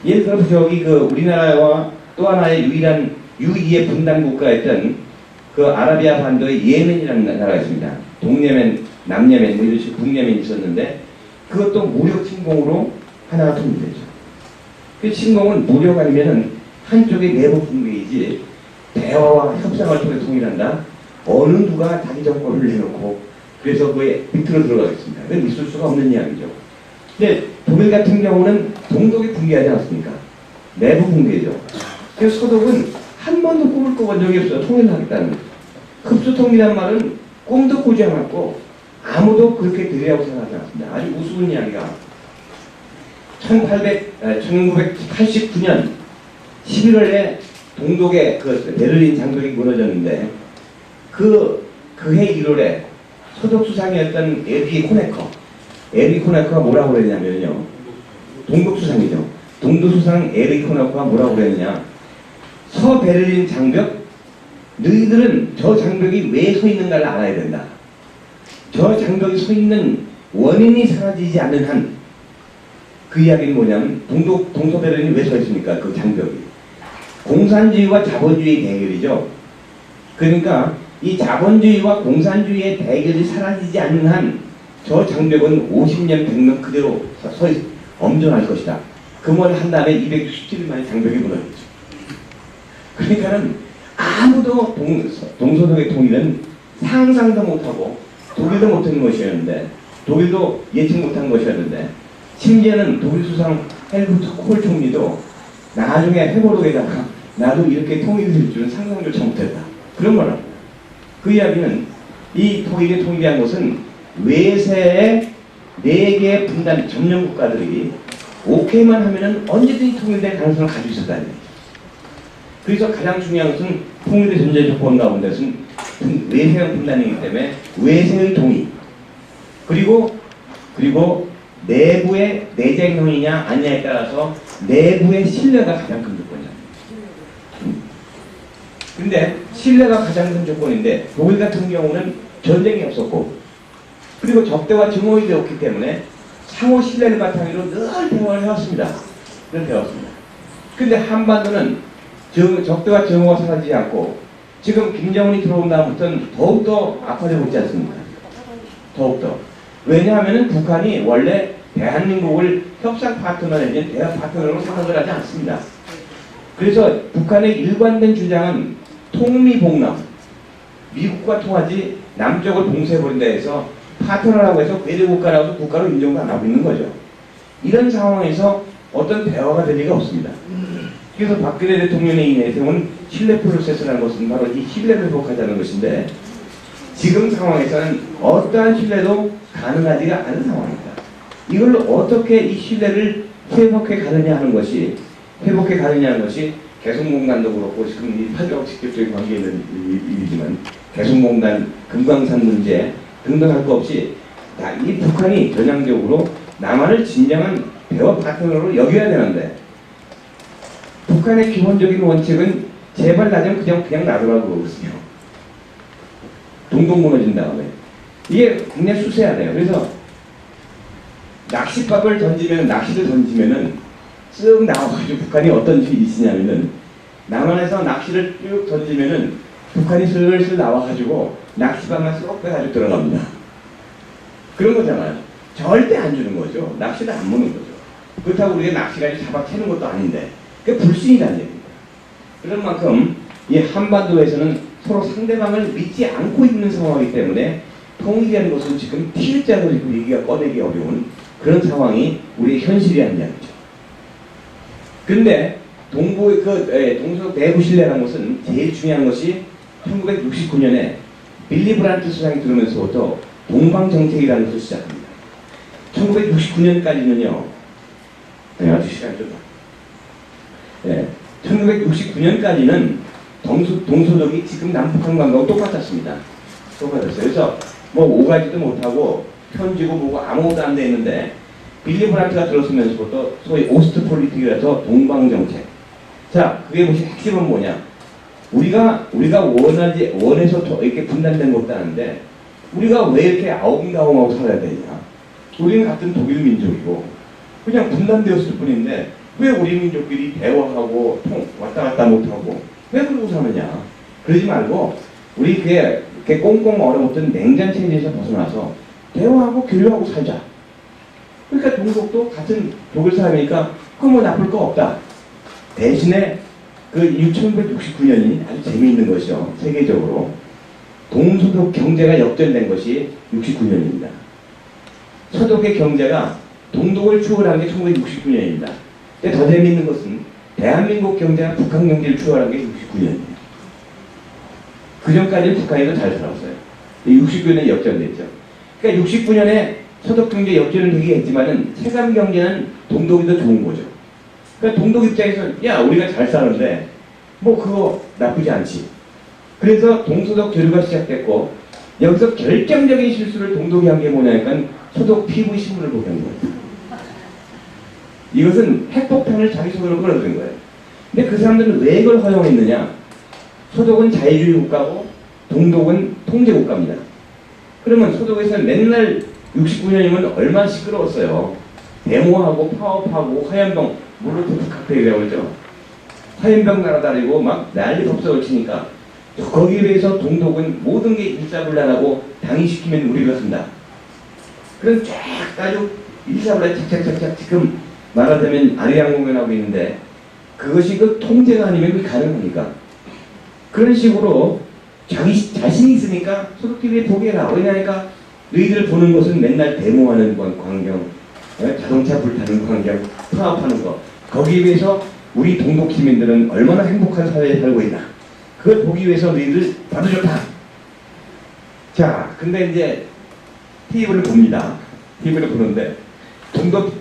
예를 들어서 저기 그 우리나라와 또 하나의 유일의 분단 국가였던 그 아라비아 반도의 예멘이라는 나라가 있습니다. 동예멘, 남예멘, 뭐 이런 식으로 북예멘이 있었는데 그것도 무력 침공으로 하나가 통일되죠. 그 침공은 무력 아니면은 한쪽의 내부 붕괴이지 대화와 협상을 통해 통일한다. 어느 누가 자기 정권을 내놓고 그래서 그에 밑으로 들어가겠습니다. 그건 있을 수가 없는 이야기죠. 근데 독일 같은 경우는 동독이 붕괴하지 않습니까? 내부 붕괴죠. 그래서 서독은 한 번도 꿈을 꿔본 적이 없어요. 통일을 하겠다는 거죠. 흡수통이라는 말은 꿈도 꾸지 않았고 아무도 그렇게 되리라고 생각하지 않습니다. 아주 우스운 이야기가 1989년 11월에 동독의 그 베를린 장벽이 무너졌는데 그해 1월에 서독 수상이었던 에리 코네커가 뭐라고 그랬냐면요. 동독 수상이죠. 동독 수상 에리 코네커가 뭐라고 그랬느냐. 서베를린 장벽, 너희들은 저 장벽이 왜 서 있는가를 알아야 된다. 저 장벽이 서 있는 원인이 사라지지 않는 한, 그 이야기는 뭐냐면 동서베를린이 왜 서 있습니까? 그 장벽이 공산주의와 자본주의 대결이죠. 그러니까 이 자본주의와 공산주의의 대결이 사라지지 않는 한 저 장벽은 50년 100년 그대로 엄존할 것이다. 그 말을 한 다음에 267일 만에 장벽이 무너졌죠. 그러니까는 아무도 동서독의 통일은 상상도 못하고 독일도 못한 것이었는데, 독일도 예측 못한 것이었는데, 심지어는 독일 수상 헬무트 콜 총리도 나중에 회고록에다가 나도 이렇게 통일이 될 줄은 상상조차 못했다. 그런 거라고. 그 이야기는 이 통일이 통일한 것은 외세의 4개의 분단 점령 국가들이 오케이만 하면은 언제든지 통일될 가능성을 가지고 있었다는 얘기죠. 그래서 가장 중요한 것은 통일의 전제 조건 가운데서는 외세형 분단이기 때문에 외세의 동의, 그리고 내부의 내쟁형이냐 아니냐에 따라서 내부의 신뢰가 가장 큰 조건이야. 근데 신뢰가 가장 큰 조건인데 독일 같은 경우는 전쟁이 없었고 그리고 적대와 증오이 되었기 때문에 상호 신뢰를 바탕으로 늘 대화를 해왔습니다. 늘 배웠습니다. 근데 한반도는 적대와 증오가 사라지지 않고 지금 김정은이 들어온 다음부터는 더욱더 악화되고 있지 않습니까? 더욱더. 왜냐하면 북한이 원래 대한민국을 협상 파트너 내지는 대화 파트너로 생각을 하지 않습니다. 그래서 북한의 일관된 주장은 통미봉남, 미국과 통하지 남쪽을 봉쇄해버린다 해서 파트너라고 해서 외교국가라고 해서 국가로 인정도 안 하고 있는 거죠. 이런 상황에서 어떤 대화가 될 리가 없습니다. 그래서 박근혜 대통령의 이 내세운 신뢰 프로세스라는 것은 바로 이 신뢰를 회복하자는 것인데 지금 상황에서는 어떠한 신뢰도 가능하지가 않은 상황입니다. 이걸 어떻게 이 신뢰를 회복해 가느냐 하는 것이 개성공단도 그렇고 지금 이 파주하고 직접적인 관계에 있는 일이지만 개성공단, 금강산 문제 등등 할 것 없이 이 북한이 전향적으로 남한을 진정한 대화 파트너로 여겨야 되는데 북한의 기본적인 원칙은 제발 나 좀 그냥 놔두라고 그러거든요. 동동 무너진 다음에 이게 굉장히 수세하네요. 그래서 낚싯밥을 낚시를 던지면은 쓱 나와가지고 북한이 어떤 짓이냐면은 남한에서 낚시를 쭉 던지면은 북한이 슬슬 나와가지고 낚싯밥만 쏙 빼가지고 들어갑니다. 그런 거잖아요. 절대 안 주는 거죠. 낚시를 안 무는 거죠. 그렇다고 우리가 낚시까지 잡아채는 것도 아닌데 그게 불신이라는 얘기입니다. 그런 만큼 이 한반도에서는 서로 상대방을 믿지 않고 있는 상황이기 때문에 통일이라는 것은 지금 T자로 얘기가 꺼내기 어려운 그런 상황이 우리의 현실이라는 이야기죠. 근데 동서독 내부 신뢰라는 것은 제일 중요한 것이 1969년에 빌리 브란트 수상이 들어오면서부터 동방정책이라는 것을 시작합니다. 1969년까지는요. 아주 시간이 좀 1969년까지는 동서독이 지금 남북한 관계하고 똑같았습니다. 똑같았어요. 그래서 뭐 오가지도 못하고 편지고 뭐고 아무것도 안 돼 있는데 빌리 브란트가 들어서면서부터 소위 오스트폴리틱이라서 동방정책. 자, 그게 무슨 핵심은 뭐냐? 우리가 원해서 이렇게 분단된 것도 아닌데 우리가 왜 이렇게 아웅다웅하고 살아야 되냐? 우리는 같은 독일 민족이고 그냥 분단되었을 뿐인데 왜 우리 민족끼리 대화하고 왔다 갔다 못하고 왜 그러고 사느냐? 그러지 말고 우리 이렇게 꽁꽁 얼어붙은 냉전 체제에서 벗어나서 대화하고 교류하고 살자. 그러니까 동독도 같은 독일 사람이니까 그거 뭐 나쁠 거 없다. 대신에 그 1969년이 아주 재미있는 것이죠. 세계적으로. 동소독 경제가 역전된 것이 69년입니다. 소독의 경제가 동독을 추월한 게 1969년입니다. 근데 더 재미있는 것은 대한민국 경제가 북한 경제를 추월한 게 69년이에요. 그 전까지는 북한이 더 잘 살았어요. 69년에 역전됐죠. 그러니까 69년에 소독 경제 역전은 되긴 했지만은 체감 경제는 동독이 더 좋은 거죠. 그러니까 동독 입장에서는 야 우리가 잘 사는데 뭐 그거 나쁘지 않지. 그래서 동소독 교류가 시작됐고 여기서 결정적인 실수를 동독이 한 게 뭐냐니까 소독 TV 신문을 보게 한 거예요. 이것은 핵폭탄을 자기 손으로 끌어들인 거예요. 근데 그 사람들은 왜 이걸 허용했느냐? 소독은 자유주의 국가고 동독은 통제 국가입니다. 그러면 소독에서는 맨날 69년이면 얼마나 시끄러웠어요. 데모하고 파업하고 화염병 몰로토프 칵테일이라고 그러죠. 화염병 날아다니고 막 난리 법석을 치니까 거기에 비해서 동독은 모든 게 일사불란하고 당위시키면 우리가 쓴다. 그럼 쫙 아주 일사불란 착착착착 지금 말하자면 아리랑 공연하고 있는데 그것이 그 통제가 아니면 그게 가능합니까? 그런 식으로 자신이 있으니까 소독TV에 보게 해라. 왜냐니까 너희들 보는 것은 맨날 데모하는 광경, 자동차 불타는 광경, 파업하는 거. 거기에 비해서 우리 동독 시민들은 얼마나 행복한 사회에 살고 있나. 그걸 보기 위해서 너희들 봐도 좋다. 자, 근데 이제 TV를 봅니다. TV를 보는데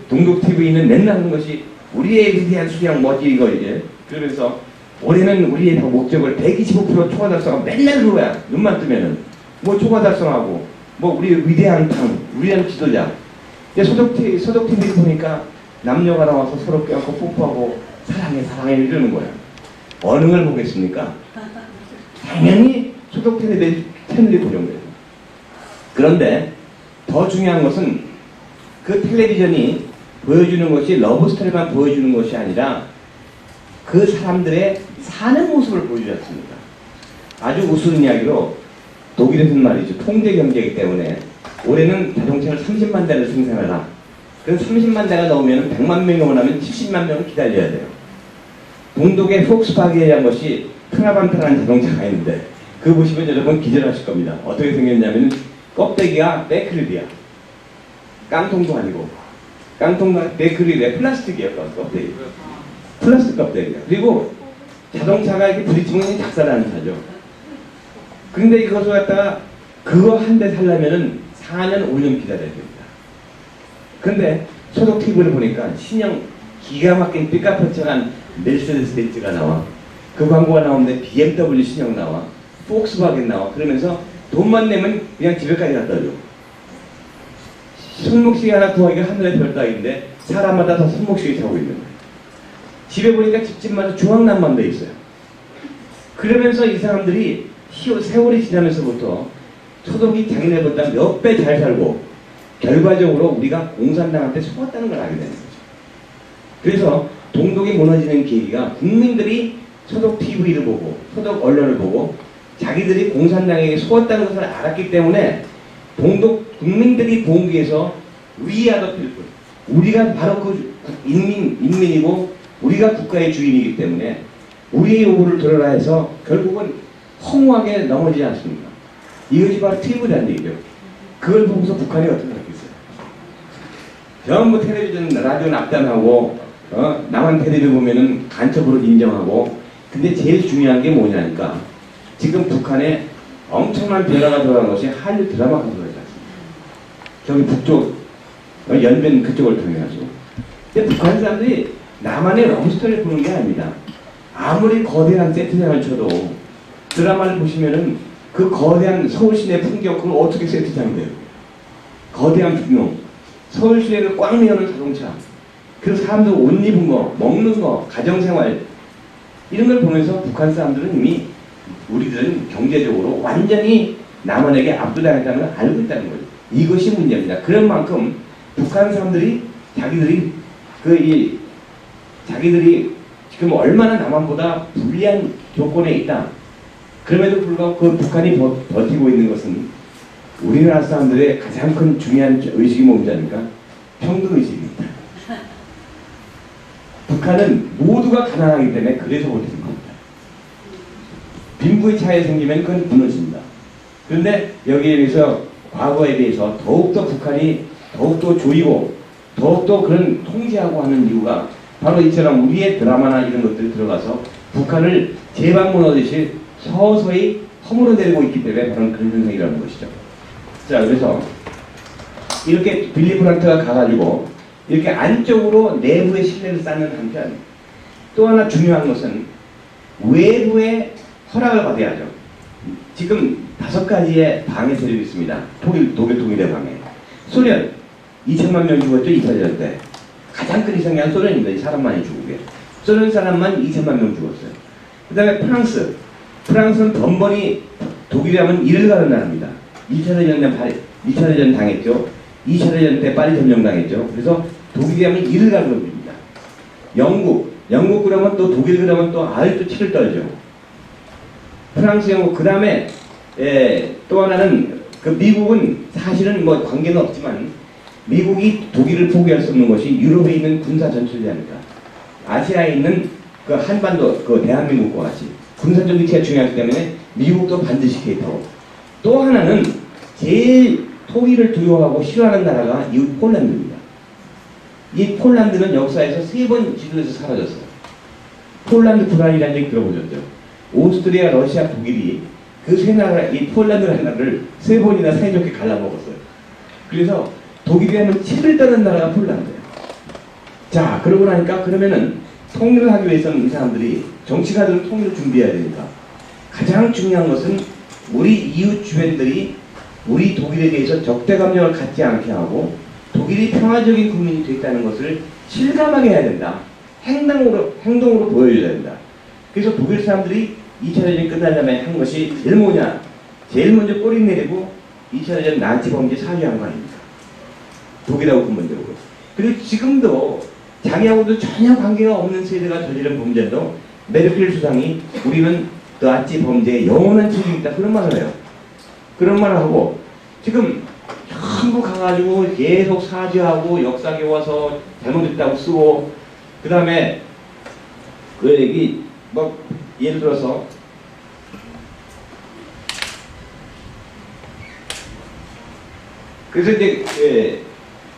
동독 TV는 맨날 하는 것이 우리의 위대한 수령 뭐지 이거 이제. 그러면서 올해는 우리의 목적을 125% 초과 달성하고 맨날 그거야. 눈만 뜨면은 뭐 초과 달성하고 뭐 우리 위대한 당, 위대한 지도자. 근데 소독 TV 보니까 남녀가 나와서 서로 껴안고 뽀뽀하고 사랑해 이러는 거야. 어느 걸 보겠습니까? 당연히 소독 TV 채널이 고정돼요. 그런데 더 중요한 것은 그 텔레비전이 보여주는 것이 러브스토리만 보여주는 것이 아니라 그 사람들의 사는 모습을 보여주지 않습니까? 아주 우스운 이야기로 독일에서는 말이죠. 통제 경제이기 때문에 올해는 자동차를 30만 대를 생산하라. 그럼 30만 대가 넘으면 100만 명이 원하면 70만 명을 기다려야 돼요. 동독의 폭스바겐이라는 것이 트라반트라는 자동차가 있는데 그거 보시면 여러분 기절하실 겁니다. 어떻게 생겼냐면 껍데기가 베크릴이야. 깡통도 아니고 깡통과 베크릴의 플라스틱이에요. 껍데기. 플라스틱 껍데기야. 그리고 자동차가 이렇게 부딪히면 작살나는 차죠. 근데 이것을 갖다가 그거 한 대 살려면은 4년, 5년 기다려야 됩니다. 근데 소독 TV를 보니까 신형 기가 막힌 삐까뻔쩍한 메르세데스 벤츠가 나와. 그 광고가 나오는데 BMW 신형 나와. 폭스바겐 나와. 그러면서 돈만 내면 그냥 집에까지 갖다 줘. 손목시계 하나 구하기가 하늘의 별 따기인데 사람마다 다 손목시계 차고 있는 거예요. 집에 보니까 집집마다 주황난만 돼 있어요. 그러면서 이 사람들이 세월이 지나면서부터 소독이 자기네보다 몇 배 잘 살고 결과적으로 우리가 공산당한테 속았다는 걸 알게 되는 거죠. 그래서 동독이 무너지는 계기가 국민들이 소독 TV를 보고 소독 언론을 보고 자기들이 공산당에게 속았다는 것을 알았기 때문에 동독 국민들이 보기 위해서 위아더 필분 우리가 바로 그 인민이고 우리가 국가의 주인이기 때문에 우리의 요구를 들어라 해서 결국은 허무하게 넘어지지 않습니까? 이것이 바로 TV라는 얘기죠. 그걸 보고서 북한이 어떻게 하겠어요? 전부 텔레비전, 라디오는 앞단하고 남한 텔레비전 보면은 간첩으로 인정하고 근데 제일 중요한 게 뭐냐니까 지금 북한에 엄청난 변화가 들어간 것이 한류 드라마가 들어가지 않습니까? 저기 북쪽 연변 그쪽을 통해 가지고 근데 북한 사람들이 남한의 러브스토리를 보는 게 아닙니다. 아무리 거대한 세트장을 쳐도 드라마를 보시면은 그 거대한 서울시내 풍경 그걸 어떻게 세트장이 돼요? 거대한 풍경 서울 시내를 꽉 메우는 자동차 그 사람들 옷 입은 거 먹는 거 가정생활 이런 걸 보면서 북한 사람들은 이미 우리들은 경제적으로 완전히 남한에게 압도당했다는 걸 알고 있다는 거죠. 이것이 문제입니다. 그런 만큼 북한 사람들이 자기들이 지금 얼마나 남한보다 불리한 조건에 있다. 그럼에도 불구하고 그 북한이 버티고 있는 것은 우리나라 사람들의 가장 큰 중요한 의식이 뭔지아니까 평등의식입니다. 북한은 모두가 가난하기 때문에 그래서 버티는 겁니다. 빈부의 차이 생기면 그건 무너집니다. 그런데 여기에 비해서 과거에 비해서 더욱더 북한이 더욱더 조이고 더욱더 그런 통제하고 하는 이유가 바로 이처럼 우리의 드라마나 이런 것들이 들어가서 북한을 재방문하듯이 서서히 허물어내리고 있기 때문에 바로 그런 현상이라는 것이죠. 자, 그래서 이렇게 빌리 브란트가 가가지고 이렇게 안쪽으로 내부의 신뢰를 쌓는 한편 또 하나 중요한 것은 외부의 허락을 받아야 하죠. 지금 5가지의 방해 세력이 있습니다. 독일의 방해. 소련 2천만 명 죽었죠. 2차전 때. 가장 큰 희생이 한 소련입니다. 사람 많이 죽은 게. 소련 사람만 2천만 명 죽었어요. 그 다음에 프랑스. 프랑스는 번번이 독일이라면 이를 가는 나라입니다. 2차 대전 당했죠. 2차 대전 때 파리 점령당했죠. 그래서 독일이라면 이를 가는 겁니다. 영국 그러면 또 독일 그러면 또 아직도 치를 떨죠. 프랑스, 영국, 그 다음에 또 하나는 그 미국은 사실은 뭐 관계는 없지만 미국이 독일을 포기할 수 없는 것이 유럽에 있는 군사 전투제입니다. 아시아에 있는 그 한반도, 그 대한민국과 같이 군사적 위치가 중요하기 때문에 미국도 반드시 개입하고 또 하나는 제일 독일을 두려워하고 싫어하는 나라가 이웃 폴란드입니다. 이 폴란드는 역사에서 3번 지도에서 사라졌어요. 폴란드 불안이라는 얘기 들어보셨죠? 오스트리아, 러시아, 독일이 그 세 나라, 이 폴란드라는 나라를 3번이나 사이좋게 갈라먹었어요. 그래서 독일이 하면 치를 떠는 나라가 폴란드예요. 자, 그러고 나니까 그러면은 통일을 하기 위해서는 이 사람들이 정치가들은 통일을 준비해야 되니까 가장 중요한 것은 우리 이웃 주변들이 우리 독일에 대해서 적대 감정을 갖지 않게 하고 독일이 평화적인 국민이 됐다는 것을 실감하게 해야 된다. 행동으로 보여줘야 된다. 그래서 독일 사람들이 2차 대전이 끝나자마자 한 것이 제일 뭐냐? 제일 먼저 꼬리 내리고 2차 대전 나치 범죄 사죄한 거 아닙니까? 독일하고 근본적으로. 그리고 지금도 자기하고도 전혀 관계가 없는 세대가 저지른 범죄도 메르켈 수상이 우리는 나치 범죄에 영원한 책임이 있다. 그런 말을 해요. 그런 말을 하고 지금 전부 가가지고 계속 사죄하고 역사 교과서 잘못했다고 쓰고 그 다음에 그 얘기 뭐 예를 들어서 그래서 이제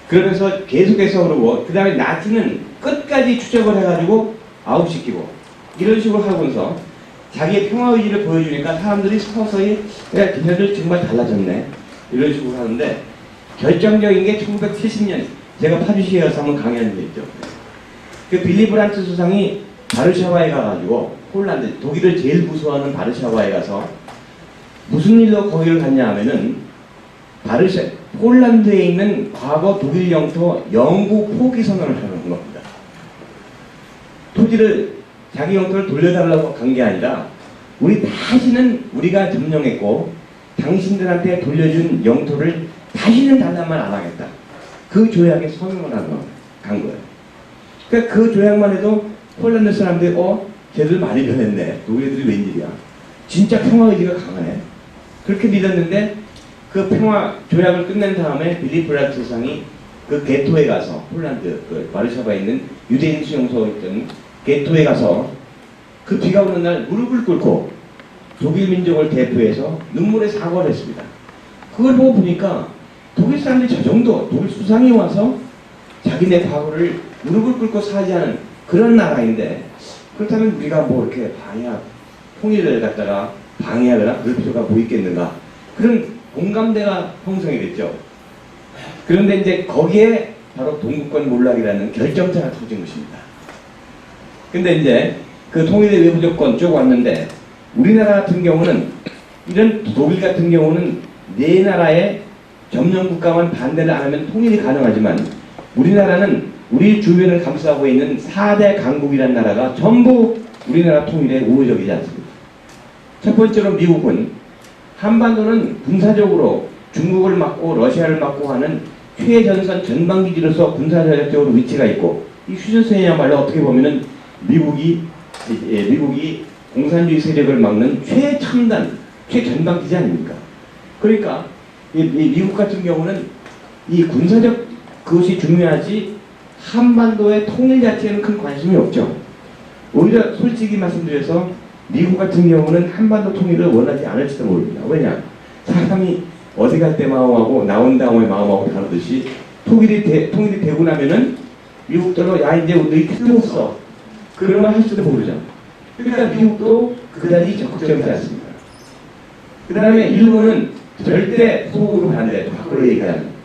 그러면서 계속해서 그러고 그 다음에 나치는 끝까지 추적을 해가지고 아웃시키고 이런 식으로 하면서 자기의 평화의지를 보여주니까 사람들이 서서히 야, 걔네들 정말 달라졌네 이런 식으로 하는데 결정적인 게 1970년 제가 파주시에 가서 한번 강연을 했죠. 그 빌리 브란트 수상이 바르샤바에 가가지고 폴란드, 독일을 제일 무서워하는 바르샤바에 가서 무슨 일로 거기를 갔냐 하면은 폴란드에 있는 과거 독일 영토 영구 포기 선언을 하는 겁니다. 토지를 자기 영토를 돌려달라고 간 게 아니라 우리 다시는 우리가 점령했고 당신들한테 돌려준 영토를 다시는 달라만 안 하겠다. 그 조약에 서명을 간 거예요. 그러니까 그 조약만 해도 폴란드 사람들이 쟤들 많이 변했네. 독일들이 웬일이야. 진짜 평화의지가 강하네. 그렇게 믿었는데 그 평화 조약을 끝낸 다음에 빌리 브란트 수상이 그 게토에 가서 폴란드 그 바르샤바에 있는 유대인 수용소에 있던 게토에 가서 그 비가 오는 날 무릎을 꿇고 독일 민족을 대표해서 눈물의 사과를 했습니다. 그걸 보고 보니까 독일 사람들이 저 정도 독일 수상이 와서 자기네 과거를 무릎을 꿇고 사죄하는 그런 나라인데 그렇다면 우리가 뭐 이렇게 통일을 갖다가 방해하거나 그럴 필요가 뭐 있겠는가 그런 공감대가 형성이 됐죠. 그런데 이제 거기에 바로 동구권 몰락이라는 결정체가 터진 것입니다. 근데 이제 그 통일의 외부 조건 쭉 왔는데 우리나라 같은 경우는 이런 독일 같은 경우는 네 나라의 점령 국가만 반대를 안 하면 통일이 가능하지만 우리나라는 우리 주변을 감싸고 있는 4대 강국이라는 나라가 전부 우리나라 통일에 우호적이지 않습니다. 첫 번째로 미국은 한반도는 군사적으로 중국을 막고 러시아를 막고 하는 최전선 전방기지로서 군사전략적으로 위치가 있고 이 휴전선이야말로 어떻게 보면은 미국이 공산주의 세력을 막는 최첨단, 최전방기지 아닙니까? 그러니까 이 미국 같은 경우는 이 군사적 그것이 중요하지 한반도의 통일 자체에는 큰 관심이 없죠. 오히려 솔직히 말씀드려서 미국 같은 경우는 한반도 통일을 원하지 않을지도 모릅니다. 왜냐? 사람이 어디 갈 때 마음하고 나온 다음에 마음하고 다르듯이 통일이 되고 나면은 미국들로 야 이제 너희 틀렸어. 그러면 할 수도 모르잖아. 그러니까 미국도 그다지 적극적이지 않습니다. 그 다음에 일본은 절대 소극으로 반대해요. 밖으로 얘기하는.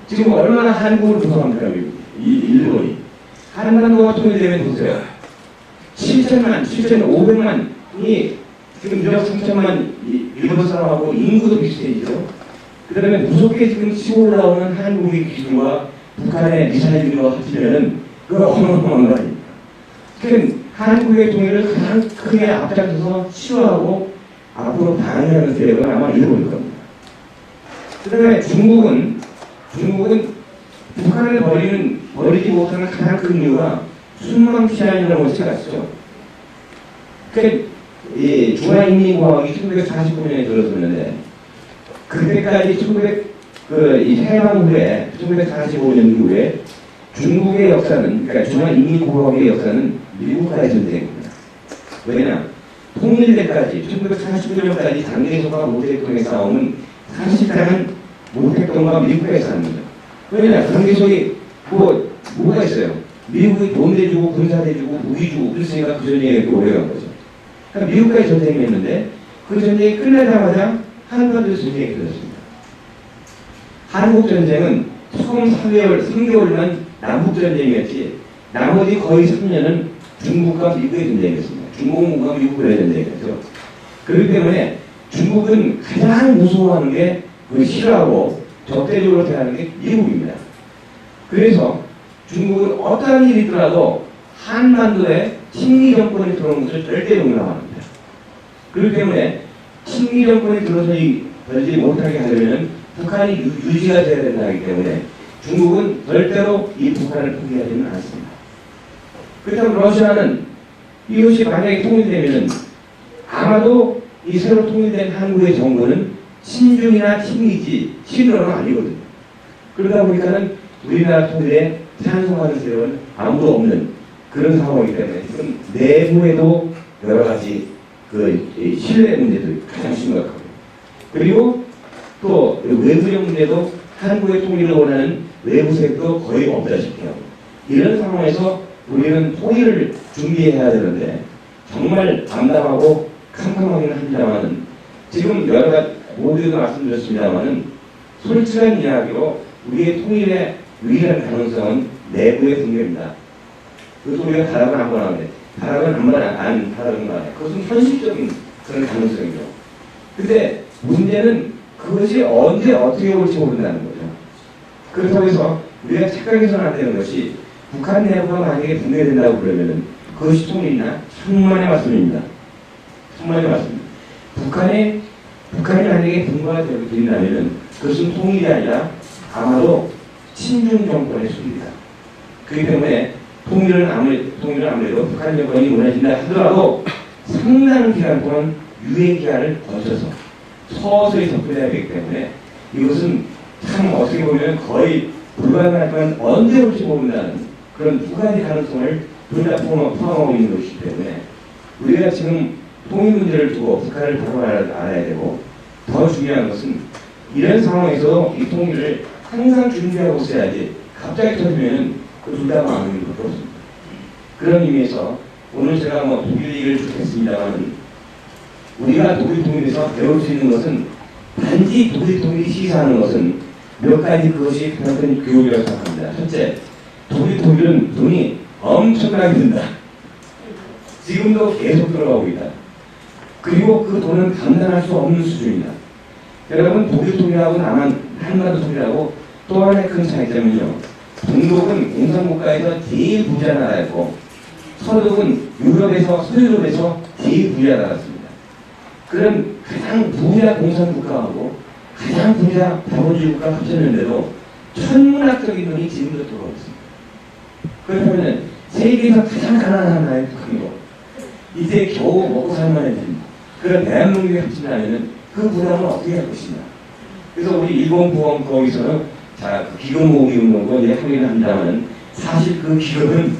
지금 얼마나 한국을 구성합니까, 미국이? 일본이. 한반도가 통일되면 보세요. 7,500만이 지금 1억 3천만 일본 사람하고 인구도 비슷해지죠. 그 다음에 무섭게 지금 치고 올라오는 한국의 기술과 북한의 미사일 기술과 합치면은 그거 어마어마한 거 아닙니까? 그러니까 한국의 통일을 가장 크게 앞장서서 치료하고 앞으로 방해하는 세력은 아마 일본일 겁니다. 그 다음에 중국은 북한을 버리지 못하는 가장 큰 이유가 순망치안이라는 것을 갔죠. 그러니까 중화인민공화국이 1949년에 들어섰는데 그때까지 이 해방 후에 1945년 이후에 중국의 역사는, 그러니까 중화인민공화국의 역사는 미국과의 전쟁입니다. 왜냐? 통일 때까지 1949년까지 당대에서가 모택동의 싸움은 사실상은 모택동과 미국과의 싸움입니다. 왜냐? 당대속이 뭐가 있어요? 미국이 돈 대주고 군사 대주고 무기 주고 그랬으니까 그 전쟁이 이렇게 오래간 거죠. 그러니까 미국과의 전쟁이었는데 그 전쟁이 끝나자마자 한반도에서 전쟁이 터졌습니다. 한국 전쟁은 처음 3개월만 남북 전쟁이었지 나머지 거의 3년은 중국과 미국의 전쟁이었습니다. 중국과 미국의 전쟁이었죠. 그렇기 때문에 중국은 가장 무서워하는 게 싫어하고 적대적으로 대하는 게 미국입니다. 그래서 중국은 어떠한 일이 있더라도 한반도에 친미 정권이 들어오는 것을 절대 용납합니다. 그렇기 때문에 친미 정권이 들어서지 못하게 하려면 북한이 유지가 돼야 된다기 때문에 중국은 절대로 이 북한을 포기하지는 않습니다. 그렇다면 러시아는 이것이 만약에 통일되면은 아마도 이 새로 통일된 한국의 정부는 친중이나 친미지 친러는 아니거든요. 그러다 보니까는 우리나라 통일에 찬성하는 세력은 아무도 없는 그런 상황이기 때문에 지금 내부에도 여러 가지 신뢰 문제도 가장 심각하고 그리고 또 외부적 문제도 한국의 통일을 원하는 외부 세력도 거의 없다시피 하고 이런 상황에서 우리는 통일을 준비해야 되는데 정말 담담하고 캄캄하기는 합니다만은 지금 여러 가지 모두에도 말씀드렸습니다만은 솔직한 이야기로 우리의 통일의 유일한 가능성은 내부의 분열입니다. 그것도 우리가 타락은 한 번 하는데 타락은 한 번 안 타락은 말이에요. 그것은 현실적인 그런 가능성이죠. 근데 문제는 그것이 언제 어떻게 올지 모른다는 거죠. 그렇다고 해서 우리가 착각해서는 안 되는 것이 북한 내부가 만약에 분열된다고 그러면은 그것이 통일이나 천만의 말씀입니다. 천만의 말씀입니다. 북한이 만약에 분화가 된다면은 그것은 통일이 아니라 아마도 친중 정권의 수입니다. 그렇기 때문에 통일은 아무래도 북한 정권이 무너진다 하더라도 상당한 기간 동안 유예 기간을 거쳐서 서서히 접근해야 되기 때문에 이것은 참 어떻게 보면 거의 불가능하지만 언제 올지 모른다는 그런 두 가지 가능성을 둘 다 포함하고 있는 것이기 때문에 우리가 지금 통일 문제를 두고 북한을 바로 알아야 되고 더 중요한 것은 이런 상황에서 이 통일을 항상 준비하고 있어야지 갑자기 터지면 그 둘 다 망하는 것도 없습니다. 그런 의미에서 오늘 제가 독일 얘기를 쭉 했습니다만 우리가 독일 통일에서 배울 수 있는 것은 단지 독일 통일이 시사하는 것은 몇 가지 그것이 가장 큰 교육이라고 생각합니다. 첫째, 독일 통일은 돈이 엄청나게 든다. 지금도 계속 들어가고 있다. 그리고 그 돈은 감당할 수 없는 수준이다. 여러분 독일 통일하고 한반도 통일하고 또 하나의 큰 차이점은요. 동독은 공산국가에서 제일 부자 나라였고 서독은 서유럽에서 제일 부자 나라였습니다. 그런 가장 부자 공산국가하고 가장 부자 자본주의 국가가 합쳤는데도 천문학적인 돈이 지금도 들어오고 있습니다. 그렇다면 세계에서 가장 가난한 나라의 북한이고 이제 겨우 먹고 살만해진 그런 대한민국에 합친다면 그 부담을 어떻게 할 것이냐. 그래서 우리 일본 보험 거기서는 그 기금 모으기 운동도 이제 하기는 합니다만 사실 그 기금은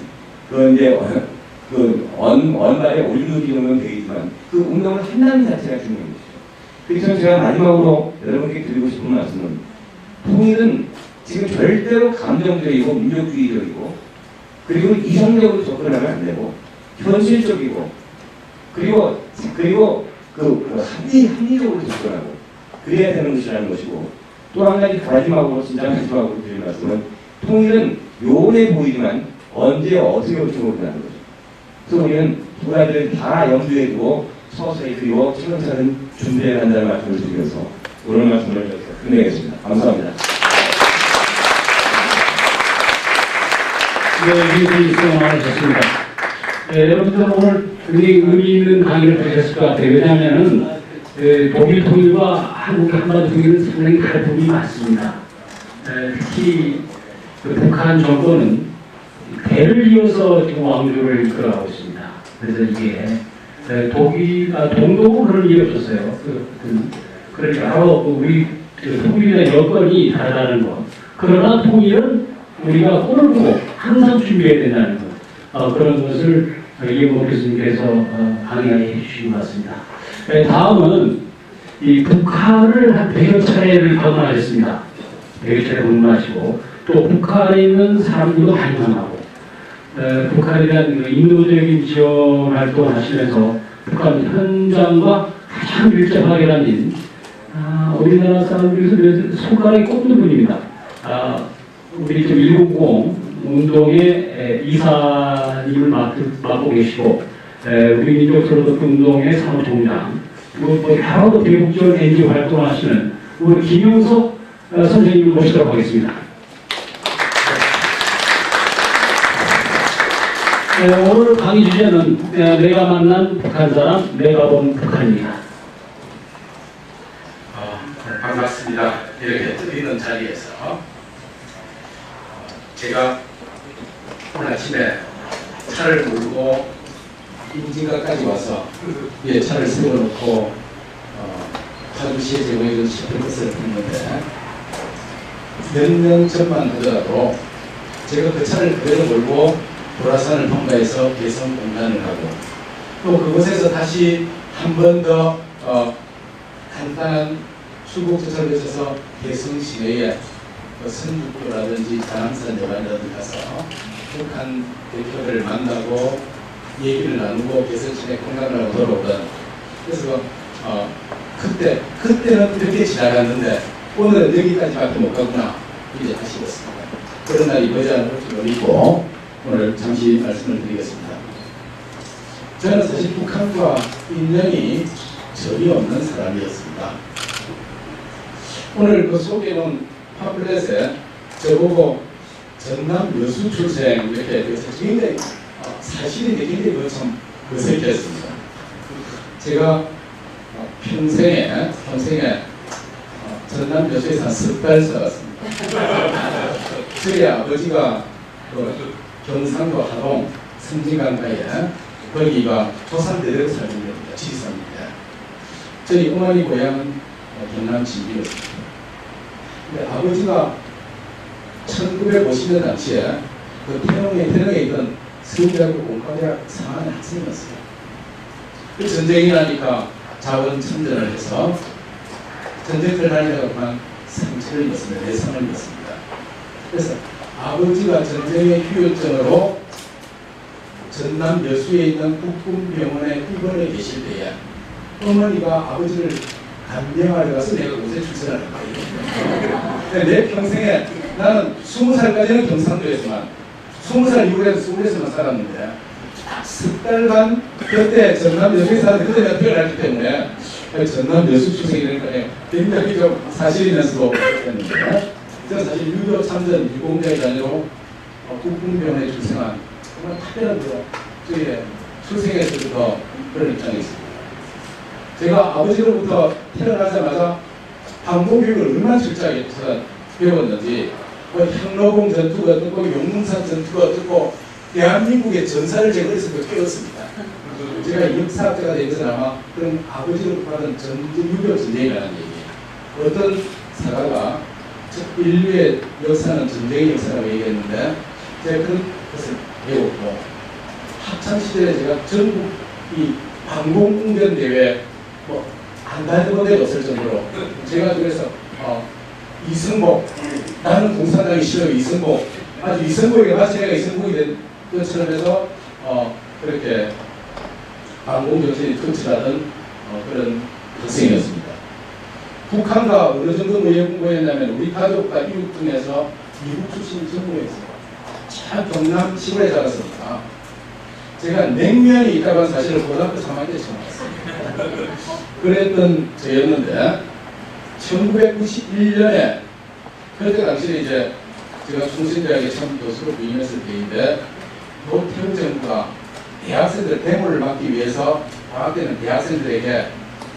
원발에 올리기 정도는 되겠지만 그 운동을 한다는 자체가 중요한 것이죠. 그래서 제가 마지막으로 여러분께 드리고 싶은 말씀은 통일은 지금 절대로 감정적이고 민족주의적이고 그리고 이성적으로 접근하면 안 되고 현실적이고 그리고 합리적으로 접근하고 그래야 되는 것이라는 것이고 또 한 가지 마지막으로 드릴 말씀은 통일은 요원해 보이지만 언제 어떻게 올지 모른다는 거죠. 그래서 우리는 두 가지를 다 염두에 두고 서서히 그리고 차근차근 준비해야 한다는 말씀을 드리면서 오늘 말씀을 끝내겠습니다. 감사합니다. 네, 이렇게 수고 많으셨습니다. 여러분들 오늘 굉장히 의미 있는 강의를 들으셨을 것 같아요. 왜냐하면은 독일 통일과 한국의 한반도 통일은 상당히 다른 부분이 많습니다. 특히 북한 정권은 대를 이어서 지금 왕조를 이끌어가고 있습니다. 그래서 이게 동독은 그런 일이 없었어요. 그러니까 바로 우리 통일의 여건이 다르다는 것. 그러나 통일은 우리가 꿈을 꾸고 항상 준비해야 된다는 것. 그런 것을 이영복 교수님께서 강의해 주신 것 같습니다. 다음은 이 북한을 한 100여 차례를 방문하셨습니다. 100여 차례 방문하시고 또 북한에 있는 사람들도 많이 만나고 북한에 대한 인도적인 지원 활동을 하시면서 북한 현장과 가장 밀접하게 다닌 우리나라 사람들 중에서 손가락이 꼽는 분입니다. 우리 지금 190 운동의 이사님을 맡고 계시고 우리 민족소로독 운동의 사무총장 그리고 여러 대북지원 NGO 활동을 하시는 우리 김용석 선생님을 모시도록 하겠습니다. 오늘 강의 주제는 내가 만난 북한 사람, 내가 본 북한입니다. 반갑습니다. 이렇게 드리는 자리에서 제가 오늘 아침에 차를 몰고 임진각까지 와서 위에 차를 세워놓고 파주시에 제공해준 셔틀버스를 탔는데 몇 년 전만 하더라도 제가 그 차를 그대로 몰고 도라산을 통과해서 개성 공단을 하고 또 그곳에서 다시 한 번 더 간단한 출국조차를 거쳐서 개성 시내에 선북교라든지 자랑산 여관이라든지 가서 북한 대표를 만나고 얘기를 나누고 개성 시내 공간을 하고 돌아오던 그래서 그때는 이렇게 지나갔는데 오늘은 여기까지밖에 못 가구나 이제 다시 왔습니다. 그런 날이 거저 올지 모르고 오늘 잠시 말씀을 드리겠습니다. 저는 사실 북한과 인연이 전혀 없는 사람이었습니다. 오늘 그 소개는 팜플렛에 저보고 전남 여수 출생 이렇게 돼서 굉장히 사실인데 굉장히 참 어색했습니다. 제가 평생에 전남 여수에서 한 10달 살았습니다. 저희 아버지가 경상도 하동 성진강가에 거기가 조상대대로 살고 있습니다. 지리산입니다. 저희 어머니 고향은 경남 진주였습니다. 근데 아버지가 1950년 당시에 그 태릉에 있던 서울대학교 공과대학 3학년 학생이었어요. 그 전쟁이 나니까 자원 참전을 해서 전쟁터를 다니다가 그만 상처를 입었습니다. 내상을 입었습니다. 그래서 아버지가 전쟁의 휴유증으로 전남 여수에 있는 국군병원에 입원해 계실 때에 어머니가 아버지를 간병하러 가서 내가 곳에 출산하는 거예요. 내 평생에 나는 20살까지는 경상도였지만 20살 이후에는 서울에서만 살았는데 10달간 그때 전남 여수에 살았는데 그때 내가 태어났기 때문에 전남 여수 출생이라니까 굉장히 좀 사실이면서도 그랬는데 저는 사실 유교 참전 유공자의 자녀로 국군병원에 출생한 정말 특별한 저희의 출생에서부터 그런 입장에 있습니다. 제가 아버지로부터 태어나자마자 항공교육을 얼마나 철저하게 배웠는지 향로봉 전투가 어떻고 용문산 전투가 어떻고 대한민국의 전사를 제가 어렸을 때 배웠습니다. 제가 역사학자가 되면서 아마 그런 아버지로부터 받은 유교 전쟁이라는 얘기 어떤 사가가 인류의 역사는 전쟁의 역사라고 얘기했는데 제가 그런 것을 배웠고 학창시절에 제가 전국 이 항공응변대회 한달도 없을 정도로 제가 그래서 이승복, 나는 공산당이 싫어요. 이승복, 아주 이승복에게 마치 내가 이승복이 된 것처럼 해서 그렇게 반공정신이 통치하던 그런 학생이었습니다. 북한과 어느 정도 공부했냐면 우리 가족과 이웃 중에서 미국 출신 전무였어요. 참 경남 시골에 자랐습니다. 제가 냉면이 있다고 한 사실을 고등학교 3학년 때 처음 알았습니다. 그랬던 저였는데 1991년에 그때 당시에 이제 제가 충신대학에 처음 교수로 부임했을 때인데 노태우 정부가 대학생들 데모를 막기 위해서 방학 때는 대학생들에게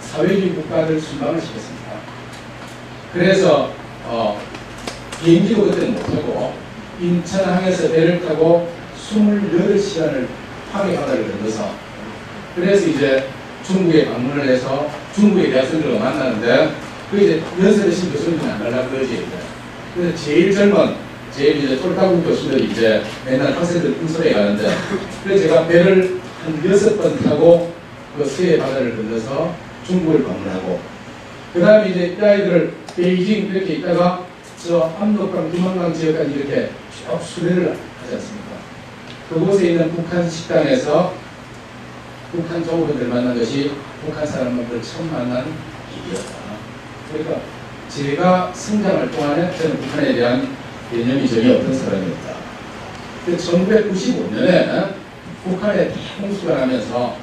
사회주의 국가를 순방을 시켰습니다. 그래서 비행기도 그때는 못하고 인천항에서 배를 타고 28시간을 황해 바다를 건너서 그래서 이제 중국에 방문을 해서 중국의 대학생들과 만나는데 그 이제 연세대신 교수님이 안 가려고 그러지. 그래서 제일 젊은 제일 이제 쫄따구 교수들이 이제 맨날 학생들 꿈소리에 가는데 그래서 제가 배를 한 6번 타고 그 서해 바다를 건너서 중국을 방문하고 그 다음에 이제 이 아이들을 베이징 이렇게 있다가 저 압록강 두만강 지역까지 이렇게 쭉 수레를 하지 않습니까? 그곳에 있는 북한 식당에서 북한 조국들 만난 것이 북한 사람들 처음 만난 일이었다. 그러니까 제가 성장할 동안에 저는 북한에 대한 개념이 전혀 없던 사람이었다. 1995년에 북한에 대홍수가 나면서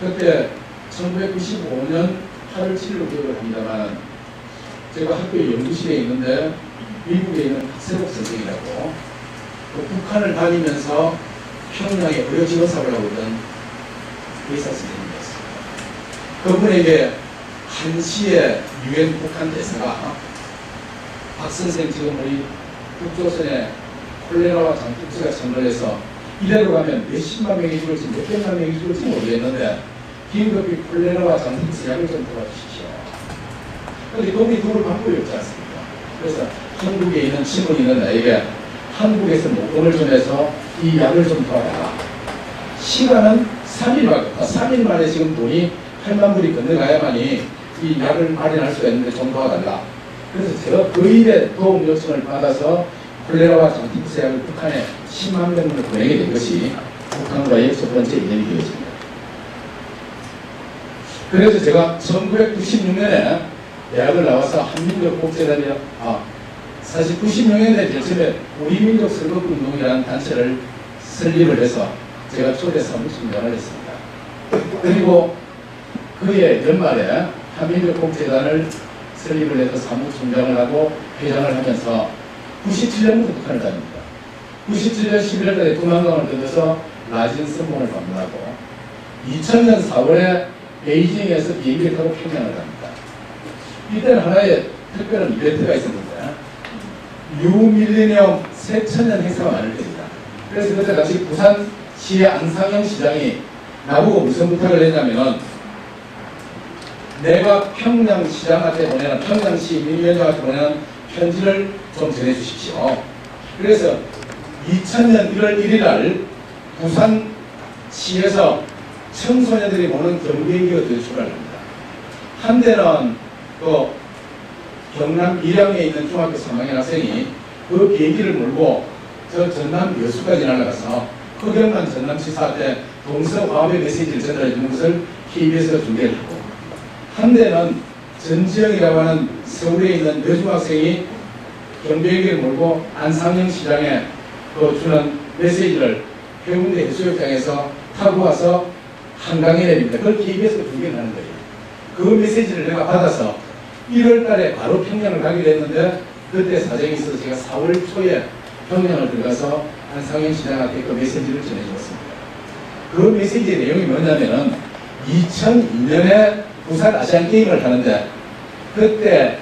그때 1995년 8월 7일로 기억을 합니다만 제가 학교에 연구실에 있는데 미국에 있는 박세복 선생이라고 그 북한을 다니면서 평양에 의료지원 사업을 하고 있던 의사 선생님이었습니다. 그분에게 한시의 유엔 북한 대사가 박 선생 지금 우리 북조선에 콜레라와 장풍수가 전멸해서 이대로 가면 몇십만 명이 죽을지 몇백만 명이 죽을지 모르겠는데 긴급히 콜레라와 장풍수 약을 좀 도와주십시오. 그런데 돈이 돈을 받고 있지 않습니까? 그래서 한국에 있는 친구이 있는 나에게 한국에서 목돈을 좀 해서 이 약을 좀 도와달라. 시간은 3일 만에 지금 돈이 8만 불이 건너가야만이 이 약을 마련할 수가 있는데 좀 도와달라. 그래서 제가 그 일에 도움 요청을 받아서 콜레라와 장풍수 약을 북한에 10만 명을 보내게 된 것이 북한과의 첫 번째 인연이 되었습니다. 그래서 제가 1996년에 대학을 나와서 한민족 국제단위에 사실 96년에 제일 처음에 우리민족 선거운동이라는 단체를 설립을 해서 제가 초대 사무총장을 했습니다. 그리고 그해 연말에 한민족 국제단을 설립을 해서 사무총장을 하고 회장을 하면서 97년부터 북한을 다닙니다. 97년 11월달에 두만강을 건너서 라진 선봉을 방문하고 2000년 4월에 베이징에서 비행기를 타고 평양을 갑니다. 이때는 하나의 특별한 이벤트가 있었는데 뉴밀레니엄 새천년 행사가 많을 때입니다. 그래서 그때 당시 부산시의 안상영 시장이 나보고 무슨 부탁을 했냐면은 내가 평양시장한테 보내는 평양시 민위원장한테 보내는 편지를 좀 전해주십시오. 그래서 2000년 1월 1일 날 부산시에서 청소년들이 모는 경비행기가 도출을 합니다. 한 대는 그 경남 밀양에 있는 중학교 3학년 학생이 그 비행기를 몰고 저 전남 여수까지 날아가서 흑영만 전남지사한테 동서화합의 메시지를 전달해 주는 것을 KBS가 중계를 하고 한 대는 전지영이라고 하는 서울에 있는 여중학생이 경비행기를 몰고 안상영 시장에 그 주는 메시지를 해운대 해수욕장에서 타고 와서 한강에 내립니다. 그걸 KBS가 중계를 하는 거예요. 그 메시지를 내가 받아서 1월 달에 바로 평양을 가기로 했는데 그때 사정이 있어서 제가 4월 초에 평양을 들어가서 안상영 시장한테 그 메시지를 전해주었습니다. 그 메시지의 내용이 뭐냐면은 2002년에 부산 아시안게임을 하는데 그때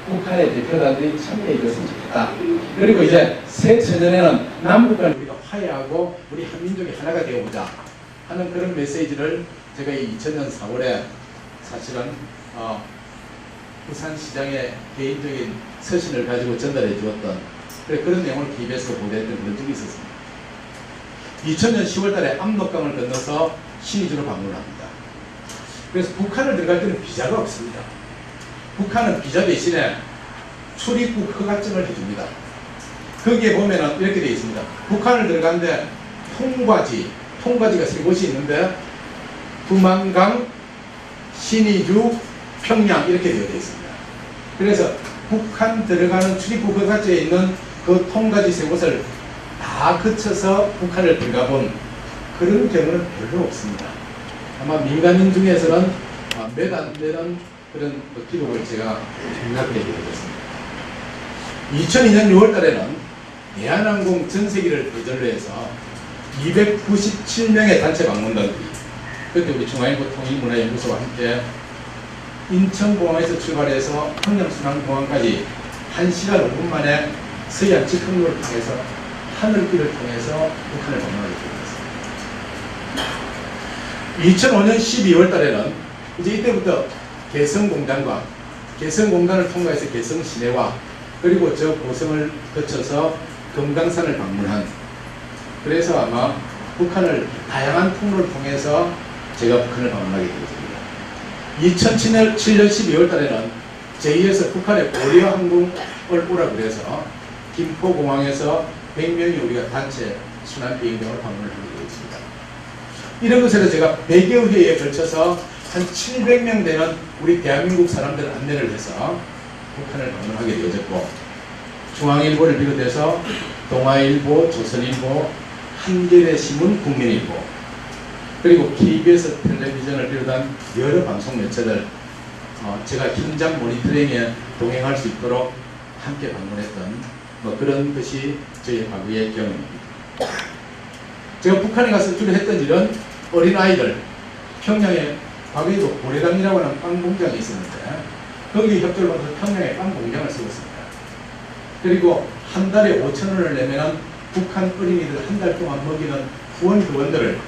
북한의 대표단들이 참여해 줬으면 좋겠다. 그리고 이제 새천년에는 남북간 우리가 화해하고 우리 한민족이 하나가 되어보자 하는 그런 메시지를 제가 2000년 4월에 사실은 부산시장의 개인적인 서신을 가지고 전달해 주었던 그런 내용을 KBS가 보도했던 그런 적이 있었습니다. 2000년 10월 달에 압록강을 건너서 신의주로 방문을 합니다. 그래서 북한을 들어갈 때는 비자가 없습니다. 북한은 비자 대신에 출입국 허가증을 해줍니다. 거기에 보면은 이렇게 되어 있습니다. 북한을 들어가는데 통과지가 세 곳이 있는데 두만강, 신의주, 평양 이렇게 되어 있습니다. 그래서 북한 들어가는 출입국 허가지에 있는 그 통과지 세 곳을 다 거쳐서 북한을 들어가 본 그런 경우는 별로 없습니다. 아마 민간인 중에서는 몇 안 되는 그런 기록을 제가 생각해 드리겠습니다. 2002년 6월 달에는 대한항공 전세기를 대절로 해서 297명의 단체 방문단들이 그때 우리 중앙일보 통일문화연구소와 함께 인천공항에서 출발해서 평양순환공항까지 1시간 5분 만에 서해안 직항로를 통해서 하늘길을 통해서 북한을 방문하게 되었습니다. 2005년 12월 달에는 이제 이때부터 개성공단을 통과해서 개성시내와 그리고 저 고성을 거쳐서 금강산을 방문한, 그래서 아마 북한을 다양한 통로를 통해서 제가 북한을 방문하게 되었습니다. 2007년 12월 달에는 제2에서 북한의 고려항공을 오라고 그래서 김포공항에서 100명이 우리가 단체 순환비행장으로 방문을 하게 되었습니다. 이런 것으로 제가 100여 회에 걸쳐서 한 700명 되는 우리 대한민국 사람들 안내를 해서 북한을 방문하게 되어졌고, 중앙일보를 비롯해서 동아일보, 조선일보, 한겨레신문, 국민일보, 그리고 KBS 텔레비전을 비롯한 여러 방송 매체들 제가 현장 모니터링에 동행할 수 있도록 함께 방문했던 그런 것이 저희 과거의 경험입니다. 제가 북한에 가서 주로 했던 일은 어린아이들, 평양에 과거에도 고래당이라고 하는 빵 공장이 있었는데 거기에 협조를 받아서 평양에 빵 공장을 세웠습니다. 그리고 한 달에 5,000원을 내면 북한 어린이들 한 달 동안 먹이는 후원교원들을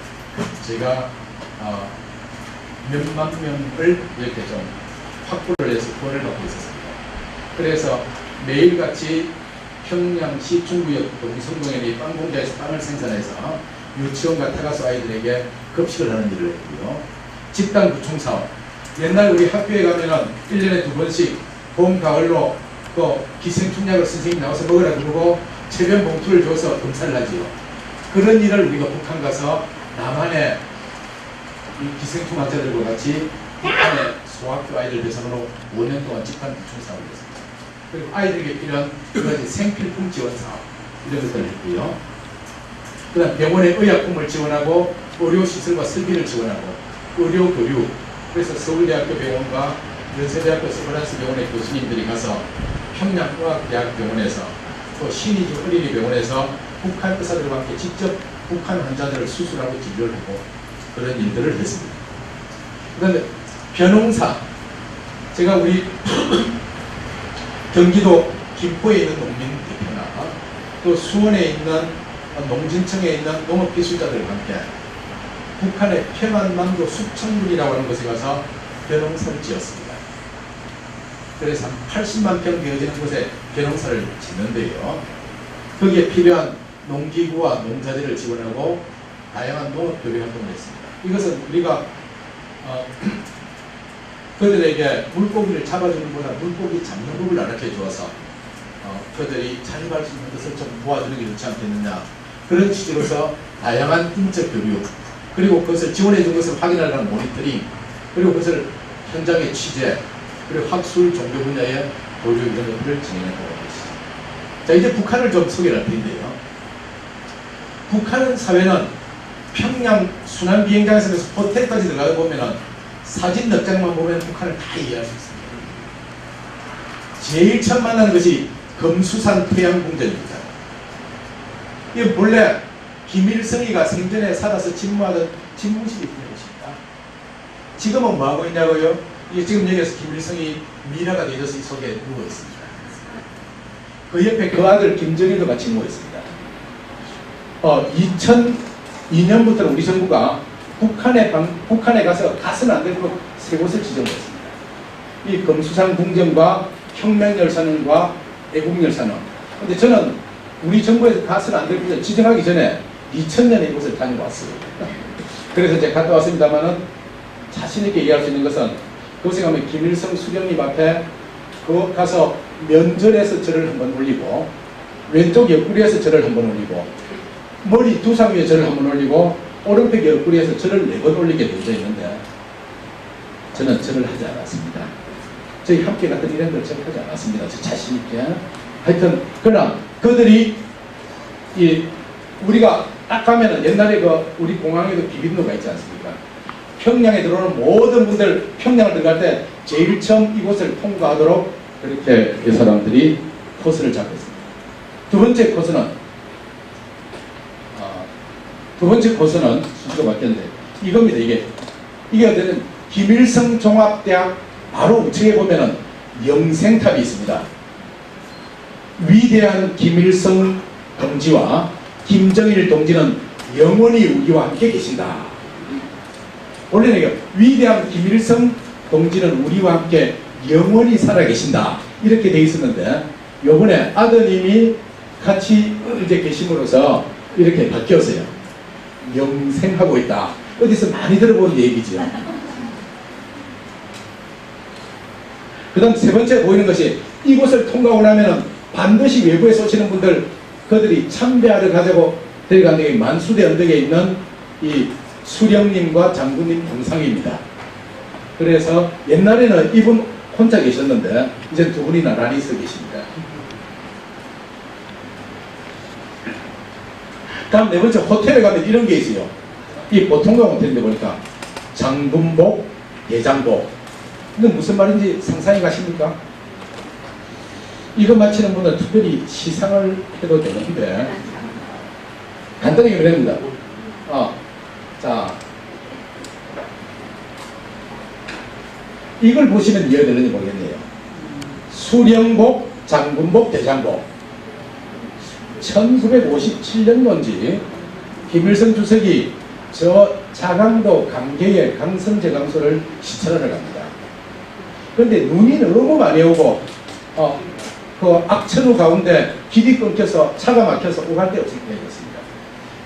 제가 몇만 명을 이렇게 좀 확보를 해서 후원을 받고 있었습니다. 그래서 매일같이 평양시 중구역 동성동에 빵 공장에서 빵을 생산해서 유치원과 타가수 아이들에게 급식을 하는 일을 했고요. 집단 구충 사업. 옛날 우리 학교에 가면은 1년에 2번씩 봄, 가을로 또 기생충약을 선생님이 나와서 먹으라 그러고 체변 봉투를 줘서 검사를 하지요. 그런 일을 우리가 북한 가서 남한의 기생충 환자들과 같이 북한의 소학교 아이들 대상으로 5년 동안 집단 구충 사업을 했습니다. 그리고 아이들에게 필요한 여러 가지 생필품 지원 사업 이런 것들을 했고요. 그 다음 병원의 의약품을 지원하고 의료시설과 설비를 지원하고 의료 교육, 그래서 서울대학교 병원과 연세대학교 서울한스 병원의 교수님들이 가서 평양의학대학병원에서 또 신의주 어린이병원에서 북한 의사들과 함께 직접 북한 환자들을 수술하고 진료를 하고 그런 일들을 했습니다. 그 다음에 벼농사, 제가 우리 경기도 김포에 있는 농민 대표나 또 수원에 있는 농진청에 있는 농업기술자들과 함께 북한의 평안남도 숙청군이라고 하는 곳에 가서 벼농사를 지었습니다. 그래서 한 80만 평 되어지는 곳에 벼농사를 짓는데요. 거기에 필요한 농기구와 농자재를 지원하고 다양한 농업교육 활동을 했습니다. 이것은 우리가 그들에게 물고기를 잡아주는 것보다 물고기 잡는 법을 알려줘 주어서 그들이 자립할 수 있는 것을 좀 도와주는 게 좋지 않겠느냐, 그런 취지로서 다양한 인적 교육, 그리고 그것을 지원해 준 것을 확인하려는 모니터링, 그리고 그것을 현장의 취재, 그리고 학술 종교 분야의 교류 이런 것들을 진행해보고 있습니다. 자, 이제 북한을 좀 소개를 할 텐데요. 북한 사회는 평양 순환비행장에서 호텔까지 들어가다 보면은 사진 몇 장만 보면 북한을 다 이해할 수 있습니다. 제일 처음 만나는 것이 금수산 태양궁전입니다. 이게 본래 김일성이가 생전에 살아서 집무하던 집무실이 있는 곳입니다. 지금은 뭐 하고 있냐고요? 이게 지금 여기에서 김일성이 미라가 되어서 이 속에 누워 있습니다. 그 옆에 그 아들 김정일도 같이 누워 있습니다. 2002년부터는 우리 정부가 북한에 가서 가서는 안 될 곳 세 곳을 지정했습니다. 이 금수산 궁전과 혁명열산원과 애국열산원. 근데 저는 우리 정부에서 가서는 안 될 곳을 지정하기 전에 2000년에 이곳을 다녀왔어요. 그래서 제가 갔다 왔습니다만은 자신있게 얘기할 수 있는 것은 그것에 가면 김일성 수령님 앞에 그 가서 면전에서 절을 한번 올리고 왼쪽 옆구리에서 절을 한번 올리고 머리 두상 위에 절을 한번 올리고 오른쪽 옆구리에서 절을 4번 올리게 되어 있는데 저는 절을 하지 않았습니다. 저희 함께 갔던 일행들 절을 하지 않았습니다. 저 자신있게. 하여튼 그러나 그들이 우리가 딱 가면은 옛날에 우리 공항에도 비빔로가 있지 않습니까? 평양에 들어오는 모든 분들 평양을 들어갈 때 제일 처음 이곳을 통과하도록 그렇게 이 사람들이 코스를 잡고 있습니다. 두 번째 코스는 순서가 바뀌었는데 이겁니다. 이게 어쨌든 김일성 종합대학 바로 우측에 보면은 영생탑이 있습니다. 위대한 김일성 동지와 김정일 동지는 영원히 우리와 함께 계신다. 원래는 이게 위대한 김일성 동지는 우리와 함께 영원히 살아계신다. 이렇게 돼 있었는데 요번에 아드님이 같이 이제 계심으로써 이렇게 바뀌었어요. 영생하고 있다. 어디서 많이 들어본 얘기죠. 그 다음 세 번째 보이는 것이 이곳을 통과하고 나면은 반드시 외부에서 오시는 분들 그들이 참배하러 가자고 데려간 데가 만수대 언덕에 있는 이 수령님과 장군님 동상입니다. 그래서 옛날에는 이분 혼자 계셨는데 이제 두 분이 나란히 서 계십니다. 다음 네 번째 호텔에 가면 이런 게 있어요. 이 보통과 호텔인데 보니까 장군복, 대장복. 이건 무슨 말인지 상상해 가십니까? 이거 마치는 분은 특별히 시상을 해도 되는데 간단하게 그럽니다. 자, 이걸 보시면 이해가 되는지 모르겠네요. 수령복, 장군복, 대장복. 1957년도인지 김일성 주석이 저 자강도 강계의 강성제 강소를 시찰하러 갑니다. 그런데 눈이 너무 많이 오고 그 악천후 가운데 길이 끊겨서 차가 막혀서 오갈 데 없을 때였습니다.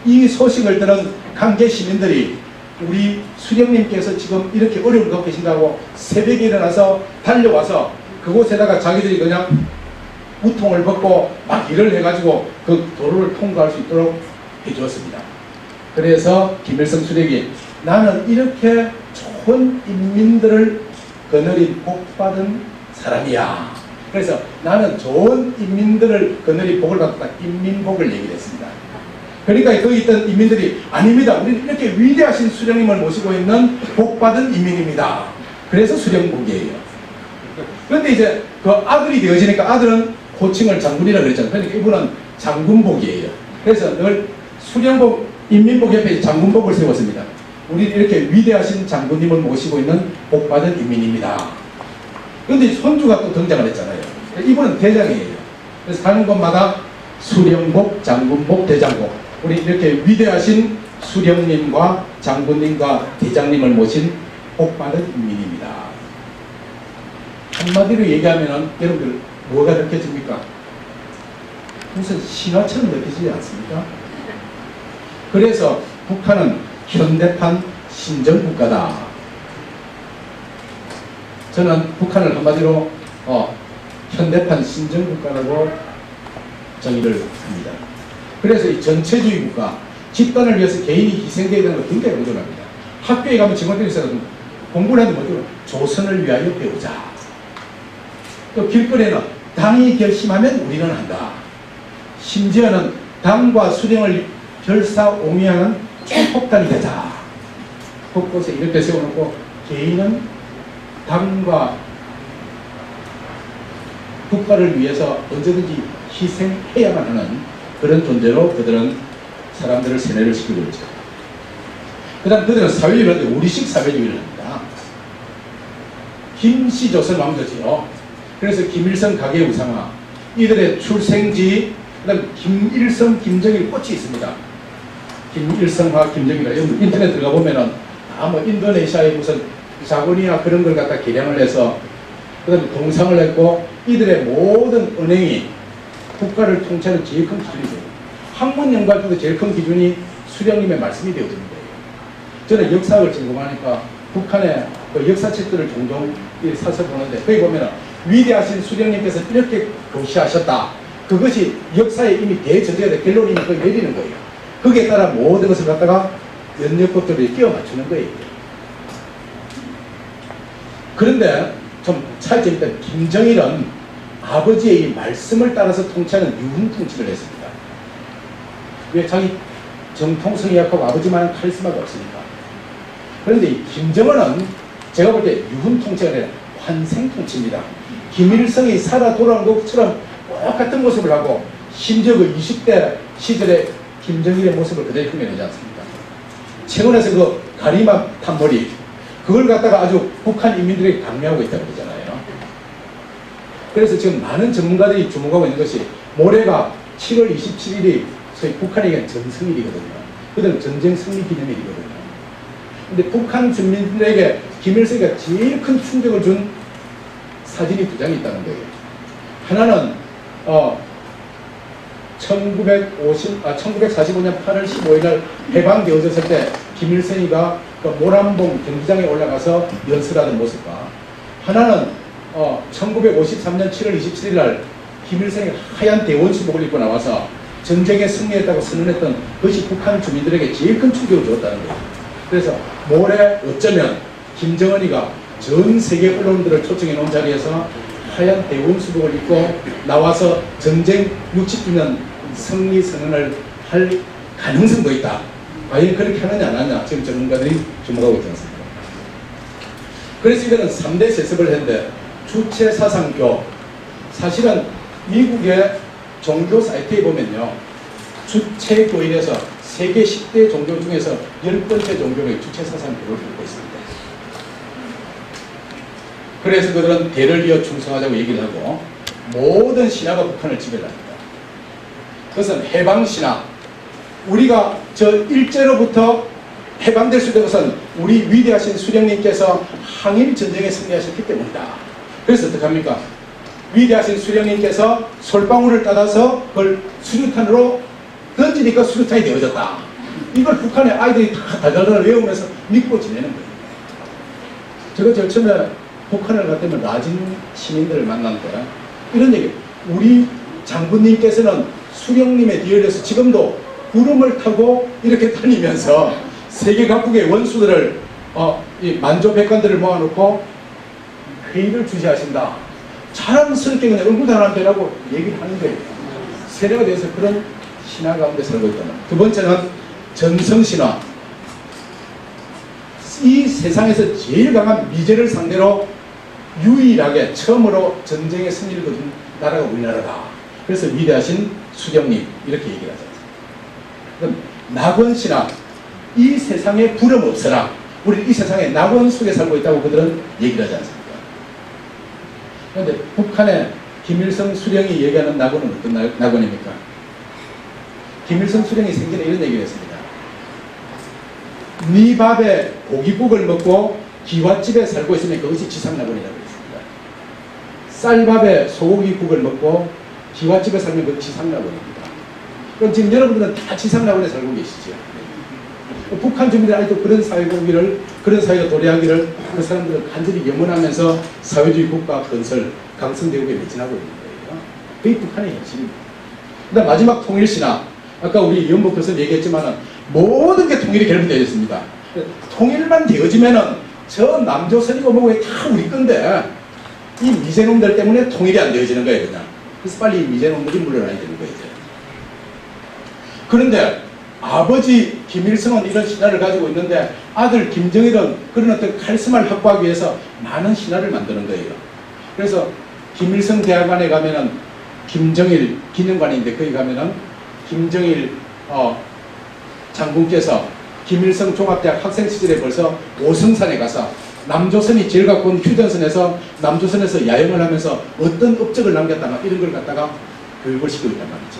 이 소식을 들은 강계 시민들이 우리 수령님께서 지금 이렇게 어려움을 겪고 계신다고 새벽에 일어나서 달려와서 그곳에다가 자기들이 그냥 우통을 벗고 막 일을 해가지고 그 도로를 통과할 수 있도록 해주었습니다. 그래서 김일성 수령이 나는 이렇게 좋은 인민들을 거느린 복받은 사람이야. 그래서 나는 좋은 인민들을 거느린 복을 받았다. 인민복을 얘기를 했습니다. 그러니까 거기 있던 인민들이 아닙니다. 우리는 이렇게 위대하신 수령님을 모시고 있는 복받은 인민입니다. 그래서 수령복이에요. 그런데 이제 그 아들이 되어지니까 아들은 호칭을 장군이라고 그랬잖아요. 그러니까 이분은 장군복이에요. 그래서 늘 수령복, 인민복 옆에 장군복을 세웠습니다. 우리는 이렇게 위대하신 장군님을 모시고 있는 복받은 인민입니다. 그런데 손주가 또 등장을 했잖아요. 이분은 대장이에요. 그래서 가는 곳마다 수령복, 장군복, 대장복. 우리 이렇게 위대하신 수령님과 장군님과 대장님을 모신 복받은 인민입니다. 한마디로 얘기하면 여러분들 뭐가 느껴집니까? 무슨 신화처럼 느껴지지 않습니까? 그래서 북한은 현대판 신정국가다. 저는 북한을 한마디로 현대판 신정국가라고 정의를 합니다. 그래서 이 전체주의 국가, 집단을 위해서 개인이 희생되어야 되는 걸 굉장히 강조합니다. 학교에 가면 직원들이 공부를 하는데 뭐죠? 조선을 위하여 배우자. 또 길거리에는 당이 결심하면 우리는 한다. 심지어는 당과 수령을 결사오미하는 총폭탄이 되자. 곳곳에 이렇게 세워놓고 개인은 당과 국가를 위해서 언제든지 희생해야만 하는 그런 존재로 그들은 사람들을 세뇌를 시키고 있죠. 그 다음 그들은 사회주의를 하는데 우리식 사회주의를 합니다. 김씨조선 왕조지요. 그래서 김일성 가계 우상화, 이들의 출생지, 그 다음 김일성, 김정일 꽃이 있습니다. 김일성과 김정일과 인터넷 들어가 보면은 뭐 인도네시아의 무슨 자본이나 그런 걸 갖다 개량을 해서 그 다음에 동상을 했고 이들의 모든 은행이 국가를 통치하는 제일 큰 기준이죠. 학문 연구할 때도 제일 큰 기준이 수령님의 말씀이 되어지는 거예요. 저는 역사학을 전공하니까 북한의 그 역사책들을 종종 사서 보는데 거기 보면 위대하신 수령님께서 이렇게 교시하셨다. 그것이 역사에 이미 대전제가 돼 결론이 거기 내리는 거예요. 거기에 따라 모든 것을 갖다가 연역법들을 끼워 맞추는 거예요. 그런데 좀 차이점이 있다. 김정일은 아버지의 이 말씀을 따라서 통치하는 유훈 통치를 했습니다. 왜? 자기 정통성이 약하고 아버지만한 카리스마가 없으니까. 그런데 이 김정은은 제가 볼 때 유훈 통치가 아니라 환생 통치입니다. 김일성이 살아 돌아온 것처럼 똑같은 모습을 하고 심지어 그 20대 시절에 김정일의 모습을 그대로 흉내내지 않습니까? 최근에서 그 가리마 탄머리 그걸 갖다가 아주 북한 인민들에게 강요하고 있다고 그러잖아요. 그래서 지금 많은 전문가들이 주목하고 있는 것이 모레가 7월 27일이 소위 북한에게 전승일이거든요. 그들은 전쟁 승리 기념일이거든요. 근데 북한 주민들에게 김일성이가 제일 큰 충격을 준 사진이 두 장이 있다는 거예요. 하나는 1945년 8월 15일 날 해방되어졌을 때 김일성이가 그 모란봉 경기장에 올라가서 연설하는 모습과 하나는 1953년 7월 27일 날 김일성이 하얀 대원수복을 입고 나와서 전쟁에 승리했다고 선언했던 그것이 북한 주민들에게 제일 큰 충격을 줬다는 거예요. 그래서 모레 어쩌면 김정은이가 전 세계 언론들을 초청해 놓은 자리에서 하얀 대원수복을 입고 나와서 전쟁 60주년 승리 선언을 할 가능성도 있다. 과연 그렇게 하느냐 안 하느냐 지금 전문가들이 주목하고 있지 않습니까? 그래서 이거는 3대 세습을 했는데 주체사상교 사실은 미국의 종교 사이트에 보면요 주체교인에서 세계 10대 종교 중에서 10번째 종교가 주체사상교를 갖고 있습니다. 그래서 그들은 대를 이어 충성하자고 얘기를 하고 모든 신화가 북한을 지배합니다. 그것은 해방신화 우리가 저 일제로부터 해방될 수 있는 것은 우리 위대하신 수령님께서 항일 전쟁에 승리하셨기 때문이다. 그래서 어떡합니까? 위대하신 수령님께서 솔방울을 따라서 그걸 수류탄으로 던지니까 수류탄이 되어졌다. 이걸 북한의 아이들이 다 달달달 외우면서 믿고 지내는 거예요. 제가 제일 처음에 북한을 갔다면 라진 시민들을 만났는데 이런 얘기 우리 장군님께서는 수령님의 뒤에서 지금도 구름을 타고 이렇게 다니면서 세계 각국의 원수들을 이 만조백관들을 모아놓고 회의를 주시하신다. 자랑스럽게 그냥 얼굴 하나 되라고 얘기를 하는 거예요. 세례가 돼서 그런 신화 가운데 살고 있다. 두 번째는 전성신화. 이 세상에서 제일 강한 미제를 상대로 유일하게 처음으로 전쟁의 승리를 거둔 나라가 우리나라다. 그래서 위대하신 수령님 이렇게 얘기를 하죠. 그럼 낙원신화. 이 세상에 부름 없어라. 우리 이 세상에 낙원 속에 살고 있다고 그들은 얘기를 하지 않습니까? 그런데 북한의 김일성 수령이 얘기하는 낙원은 어떤 낙원입니까? 김일성 수령이 생전에 이런 얘기를 했습니다. 네 밥에 고기국을 먹고 기와집에 살고 있으면 그것이 지상낙원이라고 했습니다. 쌀밥에 소고기국을 먹고 기와집에 살면 그것이 지상낙원입니다. 그럼 지금 여러분들은 다 지상낙원에 살고 계시죠. 북한 주민들 아직도 그런 사회공기를 그런 사회가 도래하기를 그 사람들은 간절히 염원하면서 사회주의 국가 건설 강성대국에 매진하고 있는 거예요. 그게 북한의 현실입니다. 그다음 마지막 통일신화. 아까 우리 연복 교수님 얘기했지만은 모든 게 통일이 결부되어 있습니다. 통일만 되어지면은 저 남조선이고 뭐고 다 우리 건데 이 미제놈들 때문에 통일이 안 되어지는 거예요, 그냥. 그래서 빨리 이 미제놈들이 물러나야 되는 거예요. 그런데 아버지 김일성은 이런 신화를 가지고 있는데 아들 김정일은 그런 어떤 카리스마를 확보하기 위해서 많은 신화를 만드는 거예요. 그래서 김일성 대학원에 가면은 김정일 기념관인데 거기 가면은 김정일 장군께서 김일성 종합대학 학생 시절에 벌써 오성산에 가서 남조선이 제일 갖고 온 휴전선에서 남조선에서 야영을 하면서 어떤 업적을 남겼다가 이런 걸 갖다가 교육을 시키고 있단 말이죠.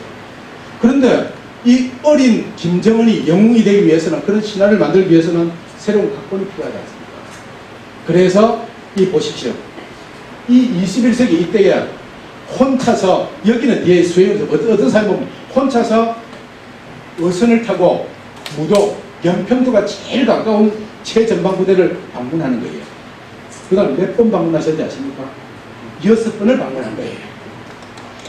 그런데 이 어린 김정은이 영웅이 되기 위해서는 그런 신화를 만들기 위해서는 새로운 각본이 필요하지 않습니까? 그래서 이 보십시오. 이 21세기 이때에 혼자서 여기는 뒤에 수행에서 어떤 사람이 보면 혼자서 어선을 타고 무도 연평도가 제일 가까운 최전방부대를 방문하는 거예요. 그 다음 몇 번 방문하셨는지 아십니까? 6번을 방문한 거예요.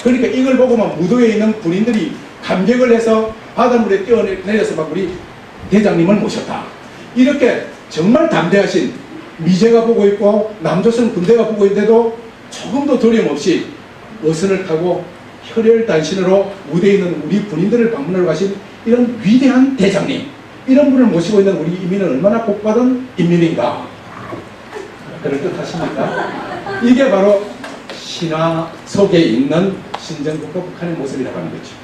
그러니까 이걸 보고만 무도에 있는 군인들이 감격을 해서 바닷물에 뛰어내려서 막 우리 대장님을 모셨다. 이렇게 정말 담대하신 미제가 보고 있고 남조선 군대가 보고 있는데도 조금도 두려움 없이 어선을 타고 혈혈단신으로 무대에 있는 우리 군인들을 방문하러 가신 이런 위대한 대장님, 이런 분을 모시고 있는 우리 인민은 얼마나 복받은 인민인가. 그럴듯하십니까? 이게 바로 신화 속에 있는 신정국가 북한의 모습이라고 하는 거죠.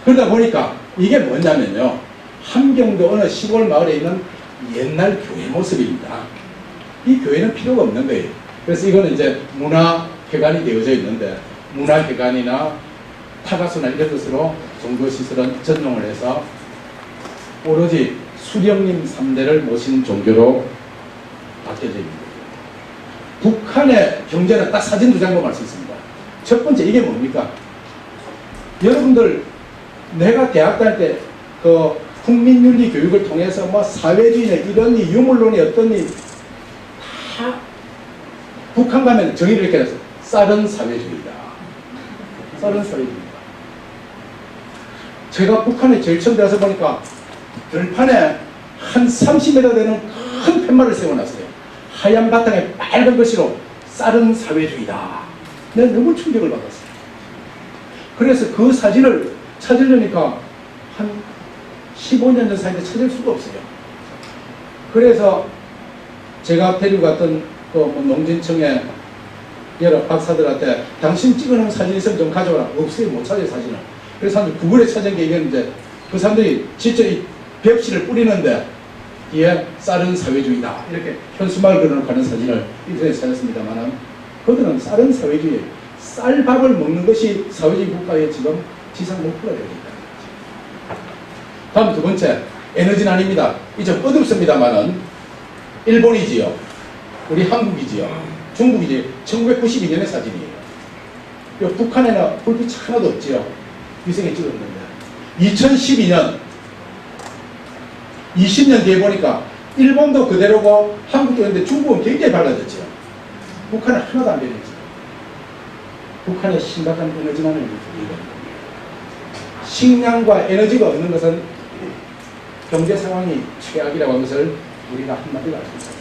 그러다 보니까 이게 뭐냐면요, 함경도 어느 시골 마을에 있는 옛날 교회 모습입니다. 이 교회는 필요가 없는 거예요. 그래서 이거는 이제 문화회관이 되어져 있는데, 문화회관이나 타가수나 이런 것으로 종교시설은 전용을 해서 오로지 수령님 3대를 모신 종교로 바뀌어져 있는 거예요. 북한의 경제는 딱 사진 2장만 알 수 있습니다. 첫 번째, 이게 뭡니까? 여러분들, 내가 대학 다닐 때 그 국민윤리 교육을 통해서 뭐 사회주의나 이런 유물론이 어떤지 다 북한 가면 정의를 이렇게 해서 쌀은 사회주의다. 쌀은 사회주의다. 제가 북한에 제일 처음 들어서 보니까 들판에 한 30m 되는 큰 팻말을 세워놨어요. 하얀 바탕에 빨간 글씨로 쌀은 사회주의다. 내가 너무 충격을 받았어요. 그래서 그 사진을 찾으려니까 한 15년 전 사이인데 찾을 수가 없어요. 그래서 제가 데려갔던 그 농진청의 여러 박사들한테 당신 찍어놓은 사진 있으면 좀 가져와라. 없어요. 못 찾아요, 사진을. 그래서 사람들이 구글에 찾은 게 이겼는데 그 사람들이 진짜 이 벽지를 뿌리는데 뒤에 쌀은 사회주의다. 이렇게 현수막을 그려놓고 가는 사진을 인터넷에 찾았습니다만, 그들은 쌀은 사회주의, 쌀밥을 먹는 것이 사회주의 국가의 지금 지상 목표가 되고 있다. 다음 두 번째, 에너지는 아닙니다. 이제 어둡습니다만은 일본이지요, 우리 한국이지요, 중국이지요. 1992년의 사진이에요. 북한에는 불빛이 하나도 없지요. 위성에 찍었는데 2012년 20년 뒤에 보니까 일본도 그대로고 한국도 그런데 중국은 굉장히 밝아졌죠. 북한은 하나도 안 변했죠. 북한의 심각한 에너지난을 이겁니다. 식량과 에너지가 없는 것은 경제 상황이 최악이라고 하는 것을 우리가 한마디로 알 수 있습니다.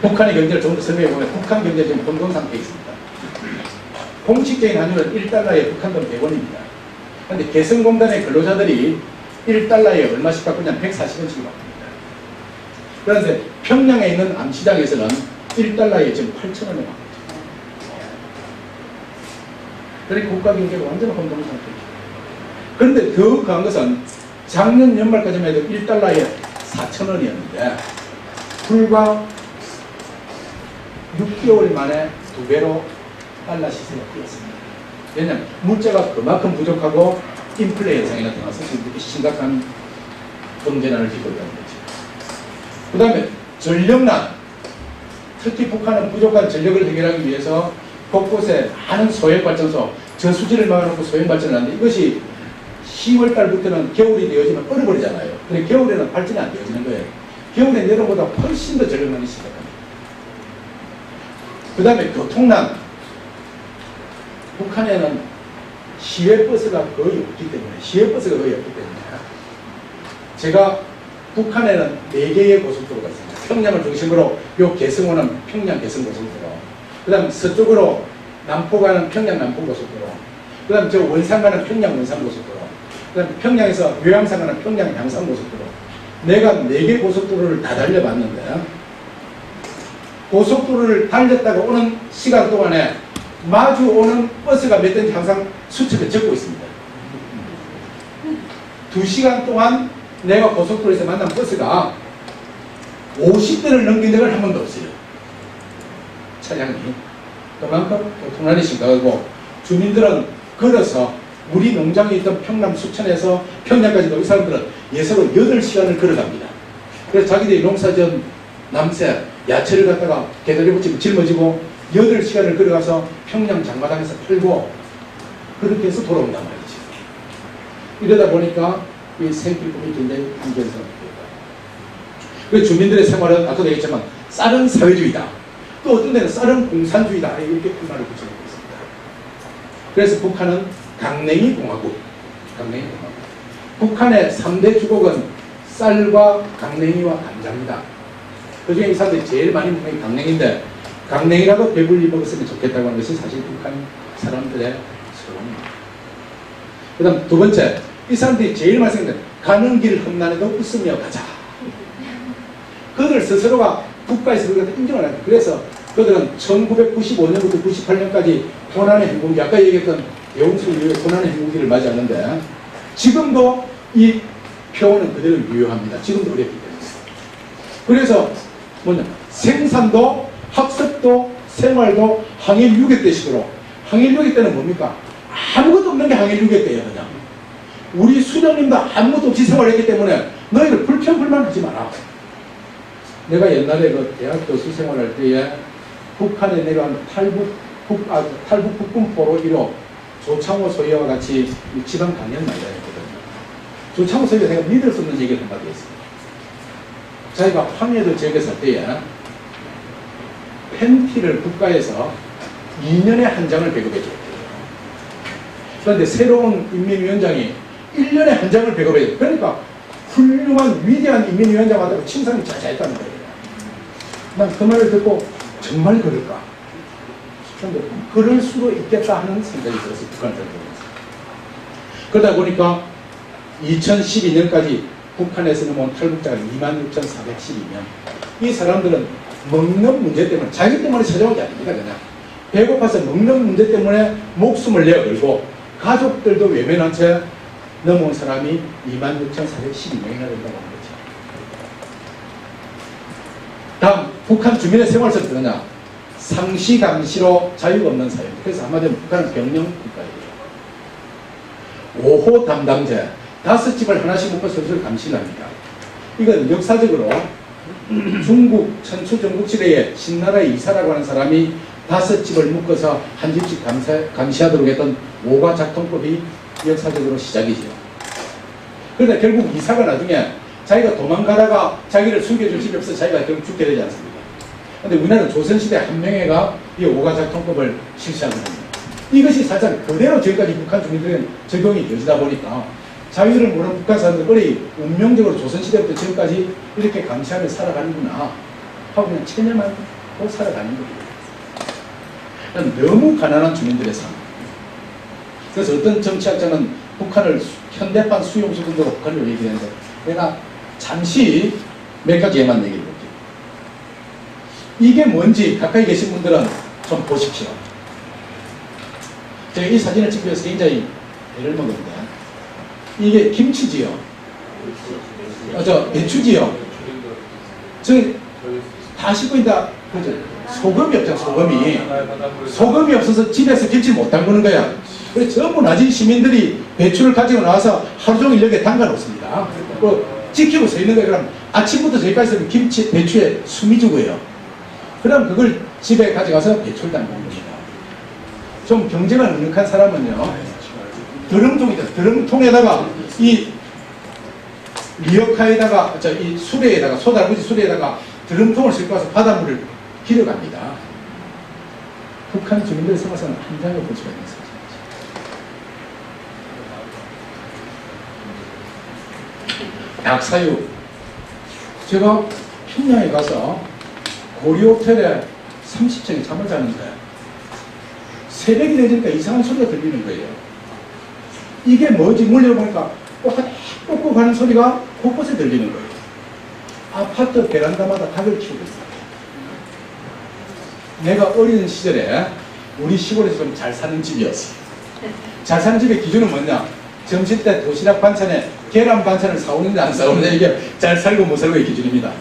북한의 경제를 좀 더 설명해 보면 북한 경제 지금 혼돈 상태에 있습니다. 공식적인 환율은 1달러에 북한돈 100원입니다. 그런데 개성공단의 근로자들이 1달러에 얼마씩 바꾸냐면 140원씩 바꿉니다. 그런데 평양에 있는 암시장에서는 1달러에 지금 8,000원에 바꿉니다. 그러니까 국가 경제가 완전 혼돈 상태입니다. 그런데 더 강한 것은 작년 연말까지만 해도 1달러에 4,000원이었는데 불과 6개월 만에 2배로 달러 시세가 뛰었습니다. 왜냐하면 물자가 그만큼 부족하고 인플레 현상이 나타나서 지금 이렇게 심각한 경제난을 빚고 있다는 거죠. 그 다음에 전력난, 특히 북한은 부족한 전력을 해결하기 위해서 곳곳에 많은 소형발전소, 저수지를 막아놓고 소형발전을 하는데 이것이 10월 달부터는 겨울이 되어지면 얼어버리잖아요. 근데 겨울에는 발전이 안 되어지는 거예요. 겨울엔 여름보다 훨씬 더 전력난이 심각합니다. 그 다음에 교통난, 북한에는 시외버스가 거의 없기 때문에, 제가 북한에는 4개의 고속도로가 있습니다. 평양을 중심으로 요 개성호는 평양 개성고속도로, 그 다음 서쪽으로 남포 가는 평양 남포고속도로, 그 다음 저 원산 가는 평양 원산고속도로, 그 다음 평양에서 요양산 가는 평양 양산고속도로. 내가 4개 고속도로를 다 달려봤는데 고속도로를 달렸다가 오는 시간 동안에 마주 오는 버스가 몇 대인지 항상 수첩에 적고 있습니다. 2시간 동안 내가 고속도로에서 만난 버스가 50대를 넘긴 적은 한 번도 없어요. 차량이. 그만큼 교통난이 심각하고 주민들은 걸어서 우리 농장에 있던 평남 수천에서 평양까지도 이 사람들은 예서로 8시간을 걸어갑니다. 그래서 자기들이 농사지은 남새, 야채를 갖다가 개다리 붙이고 짊어지고 8시간을 걸어가서 평양 장마당에서 팔고 그렇게 해서 돌아온단 말이죠. 이러다 보니까 이 생필품이 굉장히 한견성합니다. 그 주민들의 생활은 아까도 얘기했지만 쌀은 사회주의다. 또 어떤 데는 쌀은 공산주의다. 이렇게 말을 붙여놓고 있습니다. 그래서 북한은 강냉이 공화국. 북한의 3대 주곡은 쌀과 강냉이와 감자입니다. 그 중에 이 사람들이 제일 많이 먹는 게 강냉인데 강냉이라도 배불리 먹었으면 좋겠다고 하는 것이 사실 북한 사람들의 소원입니다. 그 다음 두 번째, 이 사람들이 제일 많이 생각하는 가는 길 험난해도 웃으며 가자. 그들 스스로가 국가에서 그걸 인정을 합니다. 그래서 그들은 1995년부터 98년까지 고난의 행군기, 아까 얘기했던 대홍수 이후에 고난의 행군기를 맞이하는데 지금도 이 표현은 그대로 유효합니다. 지금도 어렵기 때문에. 그래서 뭐냐, 생산도 학습도 생활도 항일 6회 때식으로, 항일 6회 때는 뭡니까? 아무것도 없는 게 항일 6회 때예요. 그냥 우리 수령님도 아무것도 없이 생활했기 때문에 너희들 불평불만하지 마라. 내가 옛날에 그 대학 교수 생활할 때에 북한에 내려온 탈북 북군포로 1호 조창호 소위와 같이 지방 강연 많이 다녔거든요. 조창호 소위가 제가 믿을 수 없는 얘기를 한마디 했습니다. 자기가 황해도 지역에 살 때에 팬티를 국가에서 2년에 한 장을 배급해줘요. 그런데 새로운 인민위원장이 1년에 한 장을 배급해줘요. 그러니까 훌륭한 위대한 인민위원장하다고 칭찬이 자자했다는 거예요. 난 그 말을 듣고 정말 그럴까? 그런데 그럴 수도 있겠다 하는 생각이 들었어요. 북한 사람들에서. 그러다 보니까 2012년까지 북한에서 넘어온 탈북자가 26,412명. 이 사람들은 먹는 문제 때문에, 자기 때문에 찾아온 게 아닙니다. 그냥 배고파서 먹는 문제 때문에 목숨을 내어걸고 가족들도 외면한 채 넘어온 사람이 26,412명이나 된다고 하는 거죠. 다음, 북한 주민의 생활에서 어떠냐? 상시 감시로 자유가 없는 사회입니다. 그래서 한마디로 북한은 병영 국가예요. 5호 담당제, 5집을 하나씩 묶어 서로를 감시를 합니다. 이건 역사적으로 중국 천추 전국시대에 신나라의 이사라고 하는 사람이 5집을 묶어서 한 집씩 감시하도록 했던 5가 작통법이 역사적으로 시작이죠. 그런데 결국 이사가 나중에 자기가 도망가다가 자기를 숨겨줄 집이 없어서 자기가 결국 죽게 되지 않습니까? 그런데 우리나라는 조선시대 한명회가 이 5가 작통법을 실시하거든요. 이것이 살짝 그대로 지금까지 북한 주민들은 적용이 되어지다 보니까 자유를 모르는 북한 사람들이 운명적으로 조선시대부터 지금까지 이렇게 감시하며 살아가는구나 하고 그냥 체념하고 살아가는 거예요. 너무 가난한 주민들의 삶. 그래서 어떤 정치학자는 북한을 현대판 수용소군으로 북한을 얘기하는데 내가 잠시 몇 가지 예만 얘기해 볼게요. 이게 뭔지 가까이 계신 분들은 좀 보십시오. 제가 이 사진을 찍기 위해서 굉장히 애를 먹었는데 이게 김치지요. 배추지요. 저기 다 씻고 있다. 그죠? 소금이 없잖아. 소금이 없어서 집에서 김치 못 담그는 거야. 그래서 전부 낮은 시민들이 배추를 가지고 나와서 하루 종일 여기에 담가 놓습니다. 지키고 서 있는 거예요. 그럼 아침부터 저기까지 있으면 김치, 배추에 숨이 죽어요. 그럼 그걸 집에 가져가서 배추를 담그는 겁니다. 좀 경제가 넉넉한 사람은요, 드럼통이죠. 드럼통에다가 이 리어카에다가 이 수레에다가 소달구지 수레에다가 드럼통을 싣고 와서 바닷물을 길어갑니다. 북한 주민들의 생활상은 한 장을 볼 수가 있는 사실이죠. 약사유. 제가 평양에 가서 고리호텔에 30층에 잠을 자는데 새벽이 되니까 이상한 소리가 들리는 거예요. 이게 뭐지? 물려보니까 꼭꼭 하는 소리가 곳곳에 들리는 거예요. 아파트 베란다마다 닭을 키우고 있어요. 내가 어린 시절에 우리 시골에서 좀 잘 사는 집이었어요. 잘 사는 집의 기준은 뭐냐? 점심 때 도시락 반찬에 계란 반찬을 사오는데 안 사오는데 이게 잘 살고 못 살고의 기준입니다.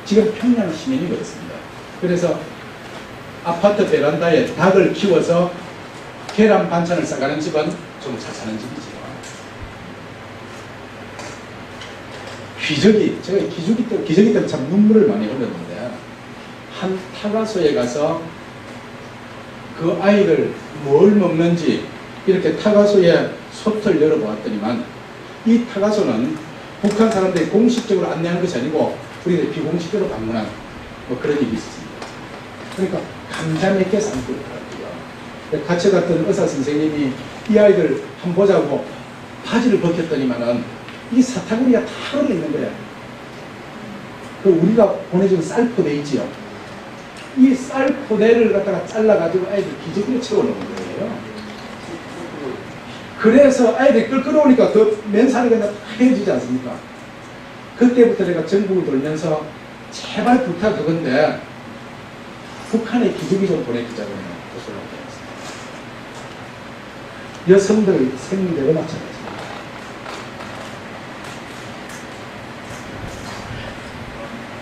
지금 평양 시민이 그렇습니다. 그래서 아파트 베란다에 닭을 키워서 계란 반찬을 싸가는 집은 좀 잘 사는 집이지요. 제가 기저귀 때문에 참 눈물을 많이 흘렸는데 한 타가소에 가서 그 아이를 뭘 먹는지 이렇게 타가소에 솥을 열어보았더니만 이 타가소는 북한 사람들이 공식적으로 안내하는 것이 아니고 우리들 비공식적으로 방문한 뭐 그런 일이 있었습니다. 그러니까 감자 몇 개 삶고 있더라고요. 같이 갔던 의사 선생님이 이 아이들 한번 보자고 바지를 벗겼더니만은 이 사타구니가 다 흘러 있는 거야. 그 우리가 보내준 쌀포대 있지요. 이 쌀포대를 갖다가 잘라가지고 아이들 기저귀로 채워놓은 거예요. 그래서 아이들이 끌끌어오니까 그 맨살이 그냥 다 헤어지지 않습니까? 그때부터 내가 전국을 돌면서 제발 부탁 그건데 북한에 기저귀 좀 보내주자고 고소를 하고 있습니다. 여성들 생명대로 마찬가지입니다.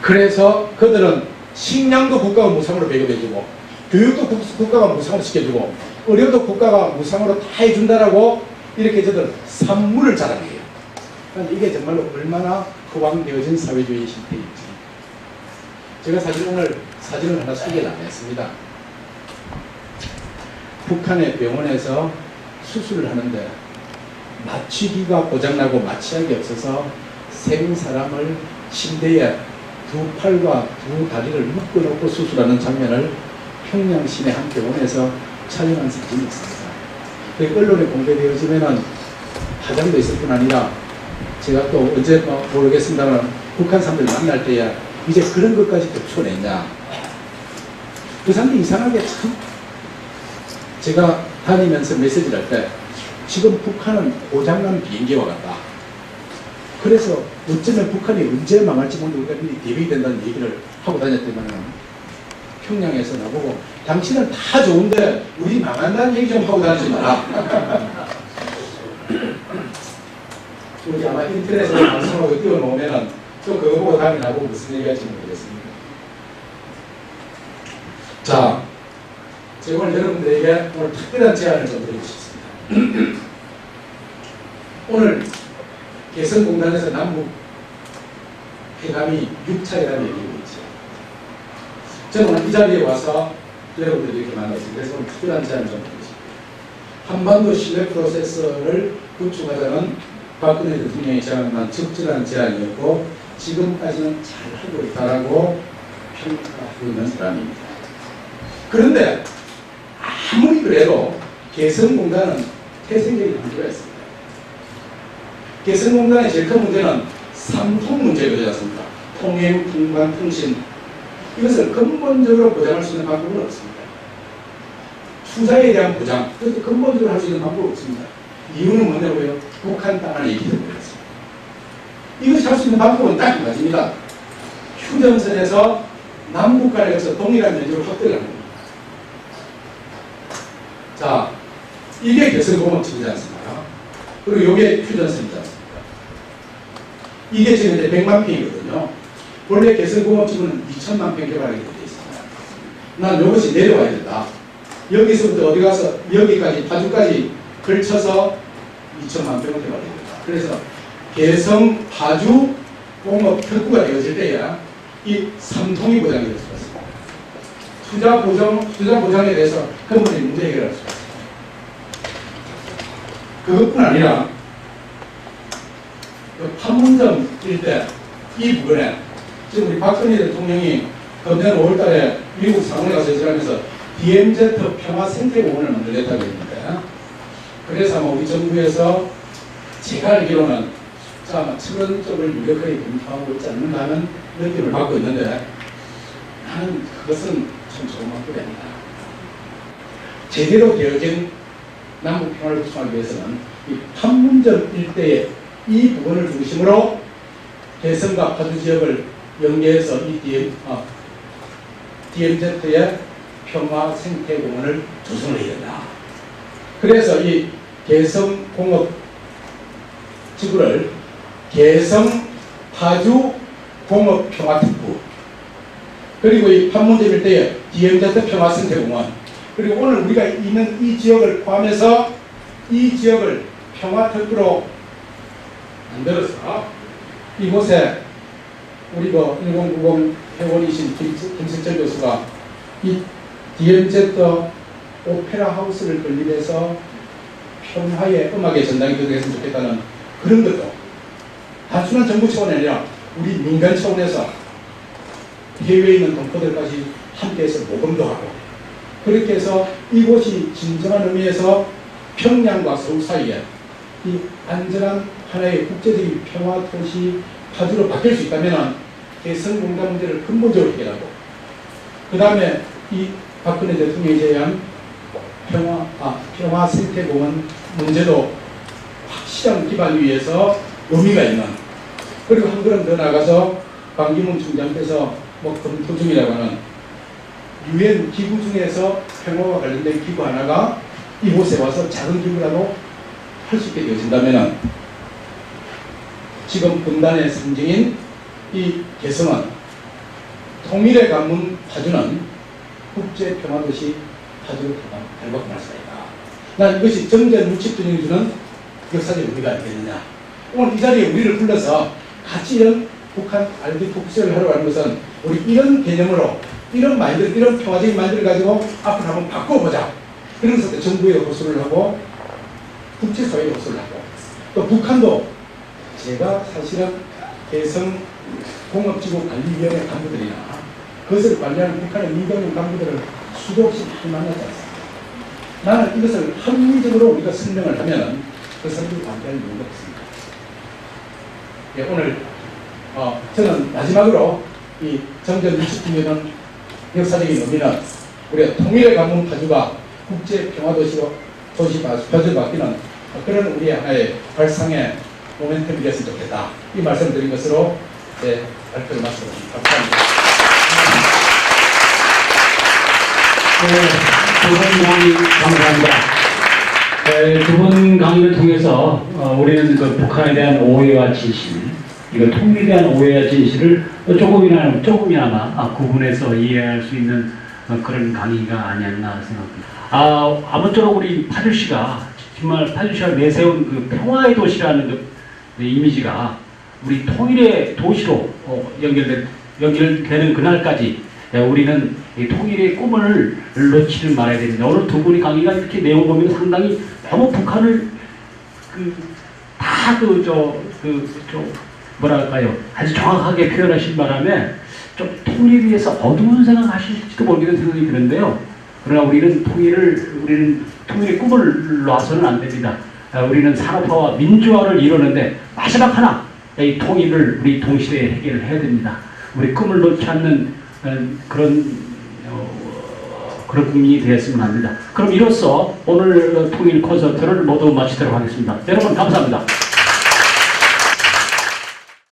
그래서 그들은 식량도 국가가 무상으로 배급해주고 교육도 국가가 무상으로 시켜주고 의료도 국가가 무상으로 다 해준다라고 이렇게 저들 산물을 자랑해요. 그러니까 이게 정말로 얼마나 허황되어진 사회주의 실태인지. 제가 사실 오늘 사진을 하나 소개를 안 했습니다. 북한의 병원에서 수술을 하는데 마취기가 고장나고 마취약이 없어서 생 사람을 침대에 두 팔과 두 다리를 묶어놓고 수술하는 장면을 평양 시내 한 병원에서 촬영한 사진이 있습니다. 그 언론에 공개되어지면은 파장도 있을 뿐 아니라 제가 또 언제 모르겠습니다만 북한 사람들 만날 때야 이제 그런 것까지 덮쳐냈냐. 그 사람들이 이상하게 참 제가 다니면서 메시지를 할 때 지금 북한은 고장난 비행기와 같다. 그래서 어쩌면 북한이 언제 망할지 모르고 우리가 미리 대비된다는 얘기를 하고 다녔더니만 평양에서 나보고 당신은 다 좋은데 우리 망한다는 얘기 좀 하고 다니지 마라. 우리 아마 인터넷에 방송하고 띄워놓으면은 또 그거 보고 다음에 나보고 무슨 얘기 할지 모르겠습니다. 자, 제가 오늘 여러분들에게 오늘 특별한 제안을 좀 드리고 싶습니다. 오늘 개성공단에서 남북 회담이 6차례라는 얘기가 있죠. 저는 오늘 이 자리에 와서 여러분들이 이렇게 만났습니다. 그래서 오늘 특별한 제안을 좀 드리겠습니다. 한반도 신뢰 프로세서를 구축하자는 박근혜 대통령이 제안한 적절한 제안이었고 지금까지는 잘하고 있다라고 평가하고 있는 사람입니다. 그런데 아무리 그래도 개성공단은 태생적인 한계가 있습니다. 개성공단의 제일 큰 문제는 삼통 문제가 되지 않습니까? 통행, 통관, 통신. 이것을 근본적으로 보장할 수 있는 방법은 없습니다. 투자에 대한 보장, 그것도 근본적으로 할 수 있는 방법은 없습니다. 이유는 뭐냐고요? 북한 땅 안에 있기 때문에 그렇습니다. 이것이 할 수 있는 방법은 딱 한 가지입니다. 휴전선에서 남북 간에서 동일한 면적을 확대를 하는 겁니다. 자, 이게 개성공업지이지 않습니까? 그리고 이게 휴전선이지 않습니까? 이게 지금 이제 100만 평이거든요. 원래 개성공업지구는 2천만 평 개발하게 되어 있습니다. 난 이것이 내려와야 된다. 여기서부터 어디 가서 여기까지 파주까지 걸쳐서 2천만 평을 개발해야 된다. 그래서 개성 파주 공업 특구가 되어질 때야 이 삼통이 보장이 될 수가 있습니다. 투자 보장에 대해서 근본적인 문제 해결할 수가 있습니다. 그것뿐 아니라 판문점 일대 이 부분에 지금 우리 박근혜 대통령이 금년 5월달에 미국 상원에 가서 제시하면서 DMZ 평화 생태공원을 만들겠다고 했는데 그래서 아마 우리 정부에서 제가 알기로는 아마 철원 쪽을 유력하게 검토하고 있지 않는가 하는 느낌을 받고 있는데 나는 그것은 참 좋은 방법이 아니다. 제대로 되어진 남북 평화를 구성하기 위해서는 이 판문점 일대의 이 부분을 중심으로 개성과 파주 지역을 연계해서 이 DMZ의 평화 생태공원을 조성을 해야 된다. 그래서 이 개성공업 지구를 개성 파주 공업 평화특구 그리고 이 판문점 일대의 DMZ 평화 생태공원 그리고 오늘 우리가 있는 이 지역을 포함해서 이 지역을 평화특구로 만들어서 이곳에 우리 1090 회원이신 김석철 교수가 이 DMZ 오페라 하우스를 건립해서 평화의 음악의 전당이 되었으면 좋겠다는 그런 것도 단순한 정부 차원이 아니라 우리 민간 차원에서 해외에 있는 동포들까지 함께해서 모금도 하고 그렇게 해서 이곳이 진정한 의미에서 평양과 서울 사이에 이 안전한 하나의 국제적인 평화 도시 파주로 바뀔 수 있다면 개성 공단 문제를 근본적으로 해결하고 그 다음에 이 박근혜 대통령이 제의한 평화 생태공원 문제도 확실한 기반 위에서 의미가 있는 그리고 한 걸음 더 나가서 반기문 총장께서 검토 중이라고 하는 유엔 기구 중에서 평화와 관련된 기구 하나가 이곳에 와서 작은 기구라도 할 수 있게 되어진다면 지금 분단의 상징인 이 개성은 통일의 관문 파주는 국제 평화도시 파주로 발바꿈할 수가 있다. 난 이것이 정전 60주년이 주는 역사적 의미가 아니겠느냐. 오늘 이 자리에 우리를 불러서 같이 이런 북한 RD 국세를 하러 가는 것은 우리 이런 개념으로 이런 마인드, 이런 평화적인 마인드를 가지고 앞으로 한번 바꿔보자. 그래서 정부에 호소를 하고 국제사회에 호소를 하고 또 북한도 제가 사실은 개성 공업지구관리위원회 간부들이나 그것을 관리하는 북한의 민간인 간부들을 수도 없이 많이 만나지 않습니다. 나는 이것을 합리적으로 우리가 설명을 하면 그 사람들이 반대할 이유가 없습니다. 예, 오늘 저는 마지막으로 이 정전 60주년 역사적인 의미는 우리가 통일의 관문 파주가 국제 평화도시로 파주로 바뀌는 그런 우리 하나의 발상의 모멘텀이 됐으면 좋겠다. 이 말씀을 드린 것으로 제 발표를 마치겠습니다. 감사합니다. 두 분 강의 감사합니다. 두 분 강의를 통해서 우리는 그 북한에 대한 오해와 진실, 이거 통일에 대한 오해와 진실을 조금이나마 구분해서 이해할 수 있는 그런 강의가 아니었나 생각합니다. 아무쪼록 우리 파주시가 정말 파주시가 내세운 그 평화의 도시라는 그 이미지가 우리 통일의 도시로 연결되는 그날까지 우리는 이 통일의 꿈을 놓치지 말아야 됩니다. 오늘 두 분의 강의가 이렇게 내용 보면 상당히 너무 북한을 뭐랄까요, 아주 정확하게 표현하신 바람에 좀 통일에 위해서 어두운 생각하실지도 모르겠는 생각이 드는데요. 그러나 우리는 통일의 꿈을 놔서는 안 됩니다. 우리는 산업화와 민주화를 이루는데 마지막 하나, 이 통일을 우리 동시대에 해결을 해야 됩니다. 우리 꿈을 놓지 않는 그런 국민이 되었으면 합니다. 그럼 이로써 오늘 통일 콘서트를 모두 마치도록 하겠습니다. 여러분 감사합니다.